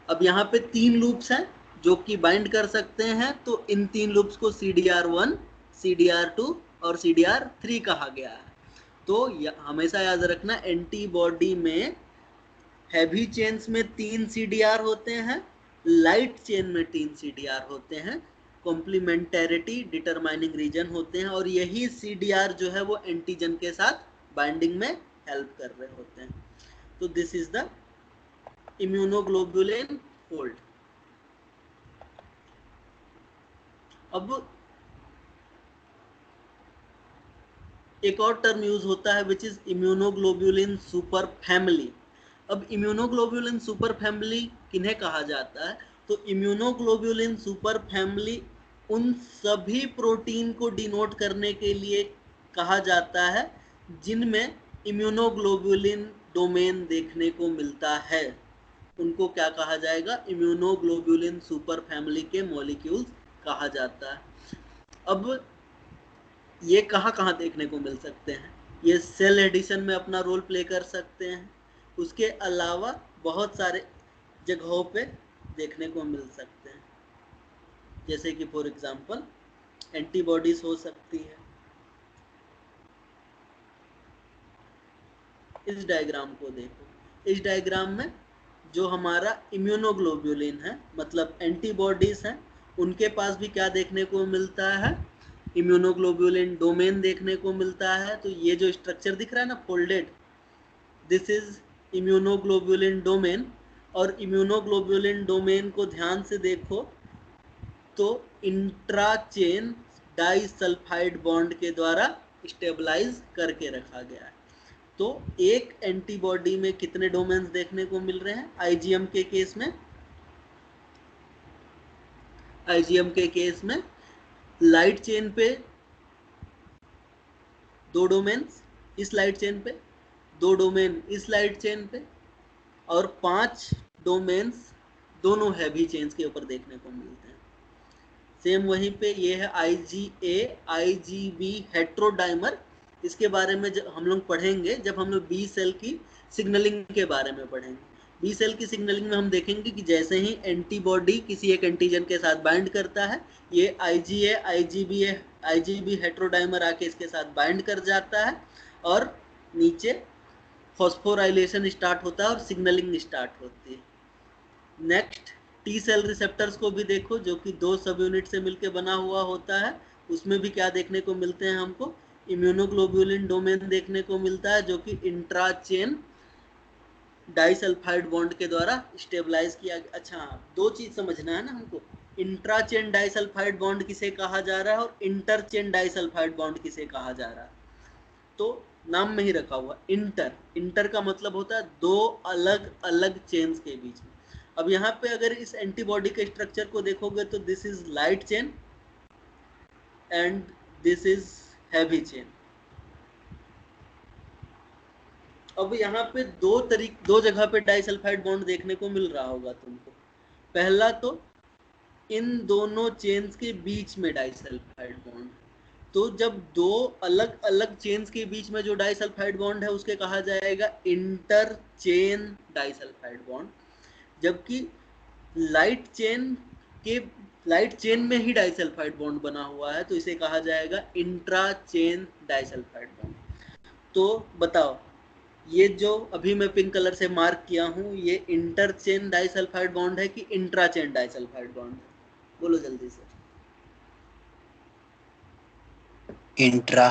अब यहाँ पे 3 लूप्स हैं जो कि बाइंड कर सकते हैं, तो इन 3 लूप्स को CDR1, CDR2 और CDR3 कहा गया है। तो हमेशा याद रखना, एंटीबॉडी में हैवी चेन्स में 3 CDR होते हैं, लाइट चेन में 3 CDR होते हैं, कॉम्प्लीमेंटैरिटी डिटरमाइनिंग रीजन होते हैं, और यही CDR जो है वो एंटीजन के साथ बाइंडिंग में हेल्प कर रहे होते हैं। तो this is the immunoglobulin fold. अब एक और टर्म यूज होता है which is immunoglobulin super family. अब इम्यूनोग्लोबुलिन सुपर फैमिली किन्हें कहा जाता है, तो इम्यूनोग्लोबुलिन सुपर फैमिली उन सभी प्रोटीन को डिनोट करने के लिए कहा जाता है जिनमें इम्यूनोग्लोबुलिन डोमेन देखने को मिलता है। उनको क्या कहा जाएगा, इम्यूनोग्लोबुलिन सुपर फैमिली के मॉलिक्यूल्स कहा जाता है। अब ये कहाँ कहाँ देखने को मिल सकते हैं, ये सेल एडिशन में अपना रोल प्ले कर सकते हैं, उसके अलावा बहुत सारे जगहों पे देखने को मिल सकते हैं, जैसे कि फॉर एग्जांपल एंटीबॉडीज हो सकती है। इस डायग्राम को देखो, इस डायग्राम में जो हमारा इम्यूनोग्लोबुलिन है, मतलब एंटीबॉडीज हैं, उनके पास भी क्या देखने को मिलता है, इम्यूनोग्लोबुलिन डोमेन देखने को मिलता है। तो ये जो स्ट्रक्चर दिख रहा है ना folded, this is immunoglobulin domain. और इम्यूनोग्लोबुलिन डोमेन को ध्यान से देखो तो इंट्रा चेन डाइसल्फाइड बॉन्ड के द्वारा स्टेबलाइज करके रखा गया है। तो एक एंटीबॉडी में कितने डोमेन्स देखने को मिल रहे हैं, आईजीएम के केस में लाइट चेन पे 2 डोमेन्स, इस लाइट चेन पे 2 डोमेन, इस लाइट चेन पे, और 5 डोमेन्स दोनों हैवी चेन्स के ऊपर देखने को मिलते हैं। सेम वहीं पे ये है IgA IgB हेट्रोडाइमर, इसके बारे में हम लोग पढ़ेंगे जब हम लोग बी सेल की सिग्नलिंग के बारे में पढ़ेंगे। बी सेल की सिग्नलिंग में हम देखेंगे कि जैसे ही एंटीबॉडी किसी एक एंटीजन के साथ बाइंड करता है, ये आईजीए आईजीबी हेटेरोडाइमर आके इसके साथ बाइंड कर जाता है और नीचे फॉस्फोराइलेशन स्टार्ट होता है और सिग्नलिंग स्टार्ट होती है। नेक्स्ट टी सेल रिसेप्टर्स को भी देखो, जो कि 2 सब यूनिट से मिलकर बना हुआ होता है। उसमें भी क्या देखने को मिलते हैं हमको, इम्यूनोग्लोबुलिन डोमेन देखने को मिलता है, जो कि इंट्रा चेन डाइसल्फाइड बॉन्ड के द्वारा स्टेबलाइज किया गया। अच्छा, 2 चीज समझना है ना हमको, इंट्रा चेन डाइसल्फाइड बॉन्ड किसे कहा जा रहा है और इंटर चेन डाइसल्फाइड बॉन्ड किसे कहा जा रहा है। तो नाम में ही रखा हुआ इंटर का मतलब होता है 2 अलग अलग चेन्स के बीच में। अब यहाँ पे अगर इस एंटीबॉडी के स्ट्रक्चर को देखोगे तो this is light chain and this is heavy chain. अब यहाँ पे 2 जगह पे डाइसल्फाइड बॉन्ड देखने को मिल रहा होगा तुमको। पहला तो इन दोनों चेन्स के बीच में डाइसल्फाइड बॉन्ड, तो जब 2 अलग अलग चेन्स के बीच में जो डाइसल्फाइड बॉन्ड है उसके कहा जाएगा इंटर चेन डाइसल्फाइड बॉन्ड, जबकि लाइट चेन में ही डाइसल्फाइड बॉन्ड बना हुआ है तो इसे कहा जाएगा इंट्रा चेन डाइसल्फाइड बॉन्ड। तो बताओ, ये जो अभी मैं पिंक कलर से मार्क किया हूँ, ये इंटर चेन डाइसल्फाइड बॉन्ड है कि इंट्रा चेन डाइसल्फाइड बॉन्ड है? बोलो जल्दी से। Intra.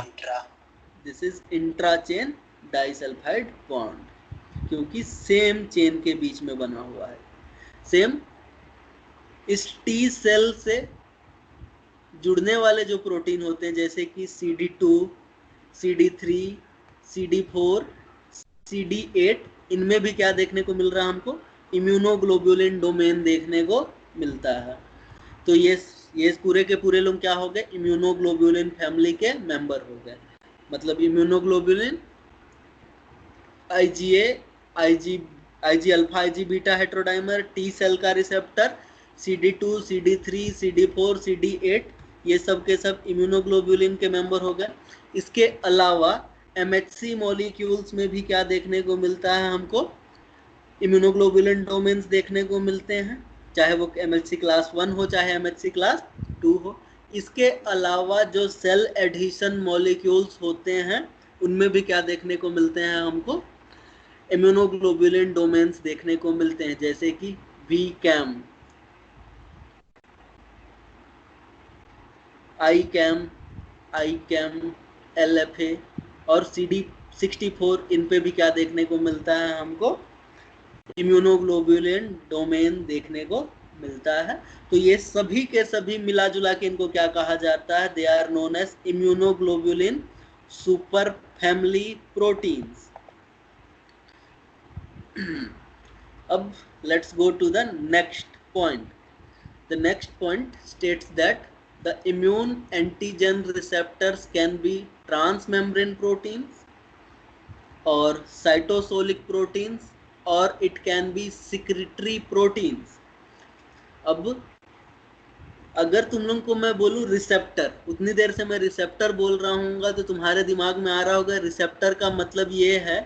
This is intra chain disulphide bond, क्योंकि सेम चेन के बीच में बना हुआ है। सेम इस टी सेल से जुड़ने वाले जो प्रोटीन होते हैं जैसे कि CD2, CD3, CD4, CD8, इनमें भी क्या देखने को मिल रहा है हमको, इम्यूनोग्लोबुलिन डोमेन देखने को मिलता है। तो ये पूरे के पूरे लोग क्या हो गए, इम्यूनोग्लोबुलिन फैमिली के मेंबर हो गए। मतलब immunoglobulin IgA, IG alpha, IG beta heterodimer, T cell का receptor, CD2, CD3, CD4, CD8, ये सब के सब इम्यूनोग्लोबुलिन के मेंबर हो गए। इसके अलावा MHC मॉलिक्यूल्स में भी क्या देखने को मिलता है हमको, इम्यूनोग्लोबुलिन डोमेन्स देखने को मिलते हैं, चाहे वो MHC क्लास 1 हो चाहे MHC क्लास 2 हो। इसके अलावा जो सेल एडहेशन मॉलिक्यूल्स होते हैं उनमें भी क्या देखने को मिलते हैं हमको, इम्यूनोग्लोबुलिन डोमेन्स देखने को मिलते हैं, जैसे कि VCAM, ICAM, LFA और CD64, इन पे भी क्या देखने को मिलता है हमको, इम्यूनोग्लोबुलिन डोमेन देखने को मिलता है। तो ये सभी के सभी मिला जुला के इनको क्या कहा जाता है, they are known as immunoglobulin super family proteins. अब let's go to the next point. The next point states that the immune antigen receptors can be transmembrane proteins or cytosolic proteins or it can be secretory proteins. अब अगर तुम लोग को मैं बोलूं receptor, उतनी देर से मैं रिसेप्टर बोल रहा हूँगा तो तुम्हारे दिमाग में आ रहा होगा रिसेप्टर का मतलब ये है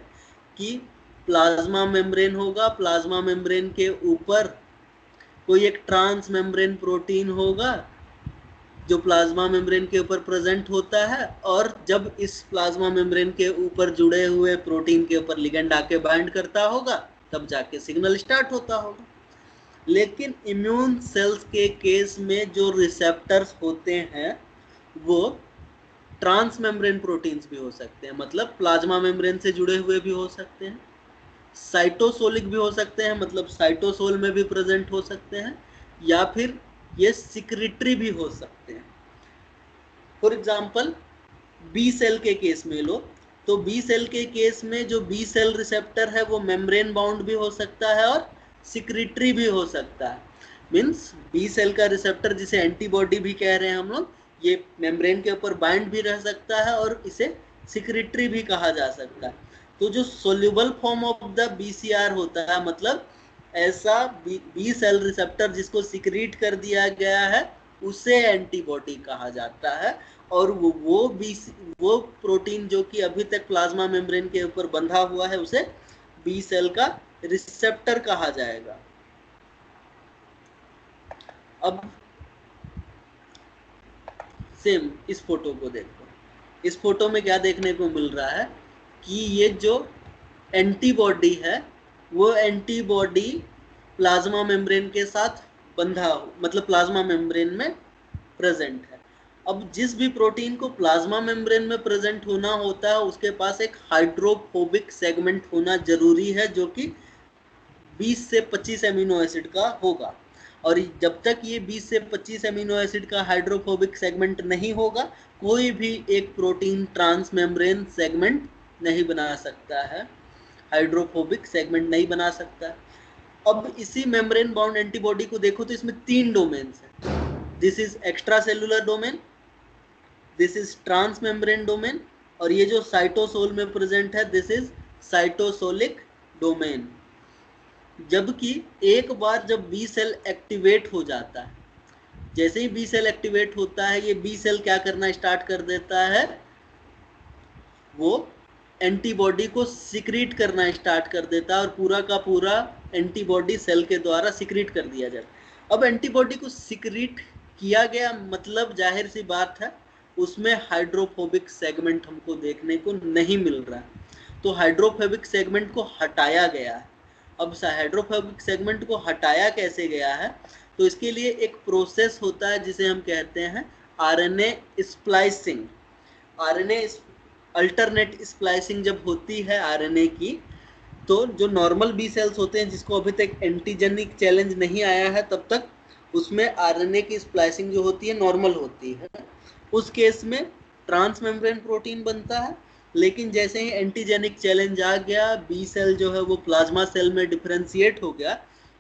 कि प्लाज्मा मेम्ब्रेन होगा, प्लाज्मा मेम्ब्रेन के ऊपर कोई एक ट्रांस मेम्ब्रेन प्रोटीन होगा जो प्लाज्मा मेम्ब्रेन के ऊपर प्रेजेंट होता है, और जब इस प्लाज्मा मेम्ब्रेन के ऊपर जुड़े हुए प्रोटीन के ऊपर लिगेंड आके बाइंड करता होगा तब जाके सिग्नल स्टार्ट होता होगा। लेकिन इम्यून सेल्स के केस में जो रिसेप्टर्स होते हैं वो ट्रांस मेम्ब्रेन प्रोटीन्स भी हो सकते हैं, मतलब प्लाज्मा मेम्ब्रेन से जुड़े हुए भी हो सकते हैं, साइटोसोलिक भी हो सकते हैं, मतलब साइटोसोल में भी प्रेजेंट हो सकते हैं, या फिर ये सिक्रेटरी भी हो सकते हैं। फॉर एग्जांपल बी सेल के केस में लो तो बी सेल के केस में जो बी सेल रिसेप्टर है वो मेम्ब्रेन बाउंड भी हो सकता है और सिक्रेटरी भी हो सकता है। मीन्स बी सेल का रिसेप्टर जिसे एंटीबॉडी भी कह रहे हैं हम लोग, ये मेम्ब्रेन के ऊपर बाइंड भी रह सकता है और इसे सिक्रेटरी भी कहा जा सकता है। तो जो soluble form of the BCR होता है, मतलब ऐसा बी सेल रिसेप्टर जिसको सिक्रीट कर दिया गया है, उसे एंटीबॉडी कहा जाता है, और वो प्रोटीन जो कि अभी तक प्लाज्मा मेम्ब्रेन के ऊपर बंधा हुआ है उसे बी सेल का रिसेप्टर कहा जाएगा। अब सेम इस फोटो को देखो, इस फोटो में क्या देखने को मिल रहा है कि ये जो एंटीबॉडी है वो एंटीबॉडी प्लाज्मा मेम्ब्रेन के साथ बंधा मतलब प्लाज्मा मेम्ब्रेन में प्रेजेंट है। अब जिस भी प्रोटीन को प्लाज्मा मेम्ब्रेन में प्रेजेंट होना होता है उसके पास एक हाइड्रोफोबिक सेगमेंट होना जरूरी है जो कि 20 से 25 एमिनो एसिड का होगा। और जब तक ये 20 से 25 एमिनो एसिड का हाइड्रोफोबिक सेगमेंट नहीं होगा कोई भी एक प्रोटीन ट्रांस मेम्ब्रेन सेगमेंट नहीं बना सकता है, हाइड्रोफोबिक सेगमेंट नहीं बना सकता। अब इसी मेम्ब्रेन बाउंड एंटीबॉडी को देखो तो इसमें 3 डोमेन्स हैं। This is extra cellular domain, this is trans membrane domain, और ये जो साइटोसोल में प्रेजेंट है दिस इज साइटोसोलिक डोमेन। जबकि एक बार जब बी सेल एक्टिवेट हो जाता है, जैसे ही बी सेल एक्टिवेट होता है ये बी सेल क्या करना स्टार्ट कर देता है, वो एंटीबॉडी को सिक्रीट करना स्टार्ट कर देता है और पूरा का पूरा एंटीबॉडी सेल के द्वारा सिक्रीट कर दिया जाता है। अब एंटीबॉडी को सिक्रीट किया गया मतलब जाहिर सी बात है उसमें हाइड्रोफोबिक सेगमेंट हमको देखने को नहीं मिल रहा है, तो हाइड्रोफोबिक सेगमेंट को हटाया गया है। अब हाइड्रोफोबिक सेगमेंट को हटाया कैसे गया है, तो इसके लिए एक प्रोसेस होता है जिसे हम कहते हैं RNA splicing. RNA alternate splicing जब होती है आरएनए की, तो जो नॉर्मल बी सेल्स होते हैं जिसको अभी तक एंटीजेनिक चैलेंज नहीं आया है तब तक उसमें आरएनए की स्प्लाइसिंग जो होती है नॉर्मल होती है। उस केस में ट्रांस मेम्ब्रेन प्रोटीन बनता है, लेकिन जैसे ही एंटीजेनिक चैलेंज आ गया, बी सेल जो है वो प्लाज्मा सेल में डिफरेंशिएट हो गया,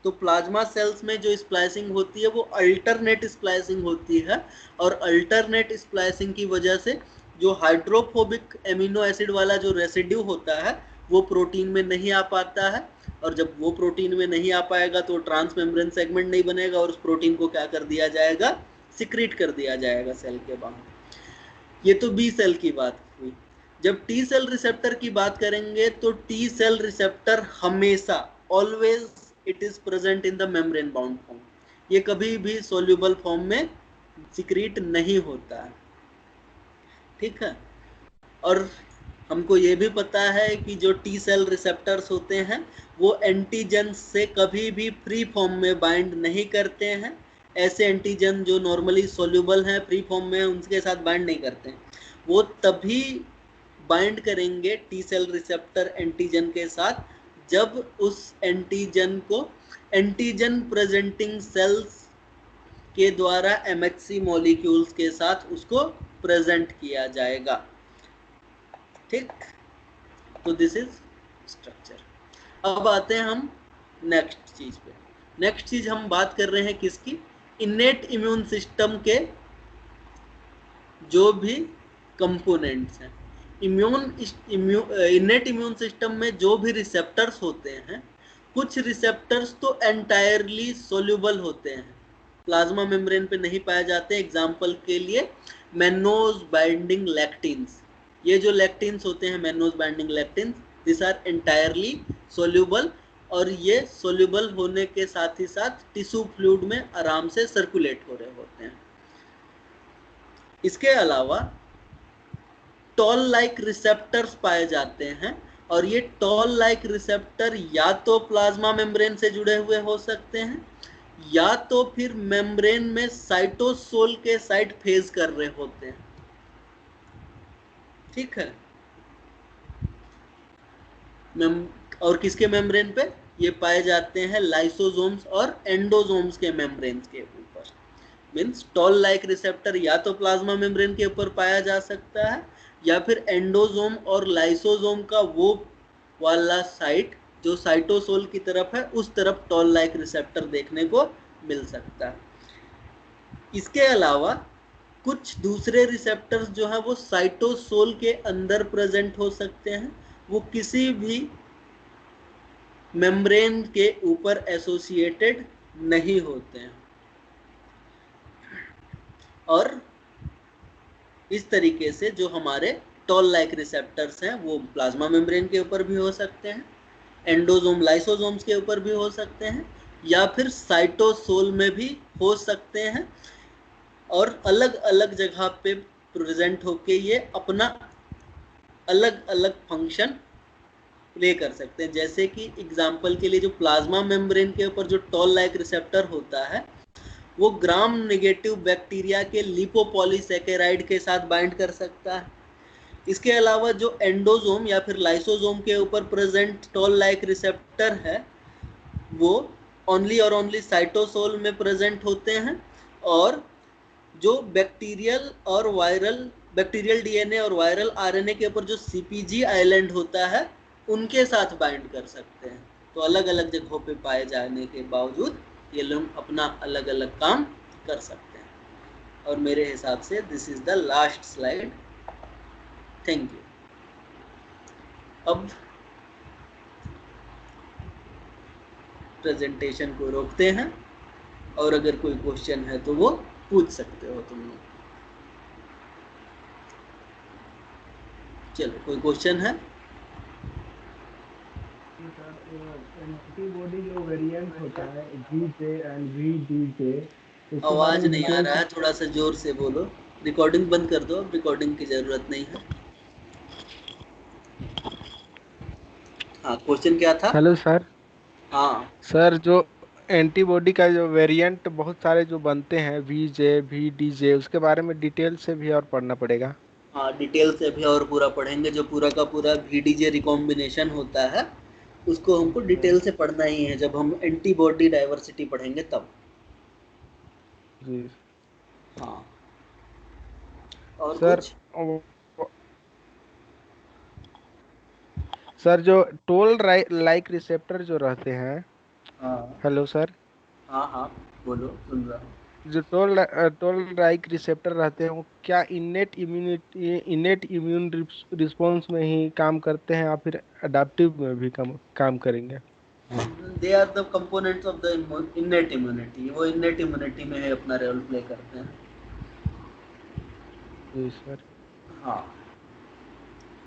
तो प्लाज्मा सेल्स में जो स्प्लाइसिंग होती है वो अल्टरनेट स्प्लाइसिंग होती है, और अल्टरनेट स्प्लाइसिंग की वजह से जो हाइड्रोफोबिक एमिनो एसिड वाला जो रेसिड्यू होता है वो प्रोटीन में नहीं आ पाता है, और जब वो प्रोटीन में नहीं आ पाएगा तो ट्रांस मेम्ब्रेन सेगमेंट नहीं बनेगा और उस प्रोटीन को क्या कर दिया जाएगा, सिक्रीट कर दिया जाएगा सेल के बाहर। ये तो बी सेल की बात हुई। जब टी सेल रिसेप्टर की बात करेंगे तो टी सेल रिसेप्टर हमेशा always it is present in the membrane bound form, ये कभी भी सोल्यूबल फॉर्म में सिक्रीट नहीं होता है, ठीक है। और हमको ये भी पता है कि जो टी सेल रिसेप्टर्स होते हैं वो एंटीजन से कभी भी फ्री फॉर्म में बाइंड नहीं करते हैं। ऐसे एंटीजन जो नॉर्मली सोल्यूबल हैं फ्री फॉर्म में उनके साथ बाइंड नहीं करते हैं, वो तभी बाइंड करेंगे टी सेल रिसेप्टर एंटीजन के साथ जब उस एंटीजन को एंटीजन प्रेजेंटिंग सेल्स के द्वारा एमएचसी मॉलिक्यूल्स के साथ उसको प्रेजेंट किया जाएगा, ठीक। तो दिस इज स्ट्रक्चर। अब आते हैं हम नेक्स्ट चीज पे। नेक्स्ट चीज हम बात कर रहे हैं किसकी, इनेट इम्यून सिस्टम के जो भी कंपोनेंट्स हैं। इनेट इम्यून सिस्टम में जो भी रिसेप्टर्स होते हैं, कुछ रिसेप्टर्स तो एंटायरली सोल्यूबल होते हैं, प्लाज्मा मेम्ब्रेन पे नहीं पाए जाते। एग्जाम्पल के लिए मैनोज बाइंडिंग लैक्टिन्स, ये जो लैक्टिन्स होते हैं mannose binding lectins, this are entirely soluble, और ये सोल्यूबल होने के साथ ही साथ टिश्यू फ्लूइड में आराम से सर्कुलेट हो रहे होते हैं। इसके अलावा टॉल लाइक रिसेप्टर्स पाए जाते हैं, और ये टॉल लाइक रिसेप्टर या तो प्लाज्मा मेम्ब्रेन से जुड़े हुए हो सकते हैं या तो फिर मेम्ब्रेन में साइटोसोल के साइड फेज कर रहे होते हैं, ठीक है। और किसके मेम्ब्रेन पे ये पाए जाते हैं, लाइसोसोम्स और एंडोसोम्स के मेम्ब्रेन के ऊपर। मींस टॉल लाइक रिसेप्टर या तो प्लाज्मा मेम्ब्रेन के ऊपर पाया जा सकता है या फिर एंडोसोम और लाइसोसोम का वो वाला साइट जो साइटोसोल की तरफ है उस तरफ टॉल लाइक रिसेप्टर देखने को मिल सकता है। इसके अलावा कुछ दूसरे रिसेप्टर्स जो है वो साइटोसोल के अंदर प्रेजेंट हो सकते हैं, वो किसी भी मेम्ब्रेन के ऊपर एसोसिएटेड नहीं होते हैं। और इस तरीके से जो हमारे टॉल लाइक रिसेप्टर्स हैं वो प्लाज्मा मेम्ब्रेन के ऊपर भी हो सकते हैं, एंडोसोम लाइसोसोम्स के ऊपर भी हो सकते हैं, या फिर साइटोसोल में भी हो सकते हैं, और अलग अलग जगह पे प्रेजेंट होके ये अपना अलग अलग फंक्शन प्ले कर सकते हैं। जैसे कि एग्जाम्पल के लिए जो प्लाज्मा मेम्ब्रेन के ऊपर जो टॉल लाइक रिसेप्टर होता है वो ग्राम नेगेटिव बैक्टीरिया के लिपोपॉलीसैकेराइड के साथ बाइंड कर सकता है। इसके अलावा जो एंडोसोम या फिर लाइसोसोम के ऊपर प्रेजेंट टॉल लाइक रिसेप्टर है वो ओनली और ओनली साइटोसोल में प्रेजेंट होते हैं, और जो बैक्टीरियल डीएनए और वायरल आरएनए के ऊपर जो सीपीजी आइलैंड होता है उनके साथ बाइंड कर सकते हैं। तो अलग अलग जगहों पे पाए जाने के बावजूद ये लोग अपना अलग अलग काम कर सकते हैं। और मेरे हिसाब से this is the last slide. Thank you. अब प्रेजेंटेशन को रोकते हैं, और अगर कोई क्वेश्चन है तो वो पूछ सकते हो तुम लोग। चलो, कोई क्वेश्चन है? एंटीबॉडी जो वेरिएंट होता है VJ एंड VDJ, आवाज नहीं आ रहा है, थोड़ा सा जोर से बोलो। रिकॉर्डिंग बंद कर दो, अब रिकॉर्डिंग की जरूरत नहीं है। हाँ, क्वेश्चन क्या था? Hello sir. हाँ सर, जो एंटीबॉडी का जो वेरिएंट बहुत सारे जो बनते हैं VJ VDJ, उसके बारे में डिटेल से भी और पढ़ना पड़ेगा। हाँ, डिटेल से भी और पूरा पढ़ेंगे। जो पूरा का पूरा VDJ रिकॉम्बिनेशन होता है उसको हमको डिटेल से पढ़ना ही है, जब हम एंटीबॉडी डाइवर्सिटी पढ़ेंगे तब। जी हाँ, और सर। कुछ? सर, जो टोल लाइक रिसेप्टर जो रहते हैं। हाँ हेलो सर। हाँ हाँ, बोलो, सुन रहा हूँ। जो टोल लाइक रिसेप्टर रहते हैं वो क्या इनेट इम्यून रिस्पॉन्स में ही काम करते हैं या फिर अडाप्टिव में भी काम करेंगे? They are the components of the innate immunity. वो इनेट इम्यूनिटी में है अपना रोल प्ले करते हैं। जी सर। हाँ।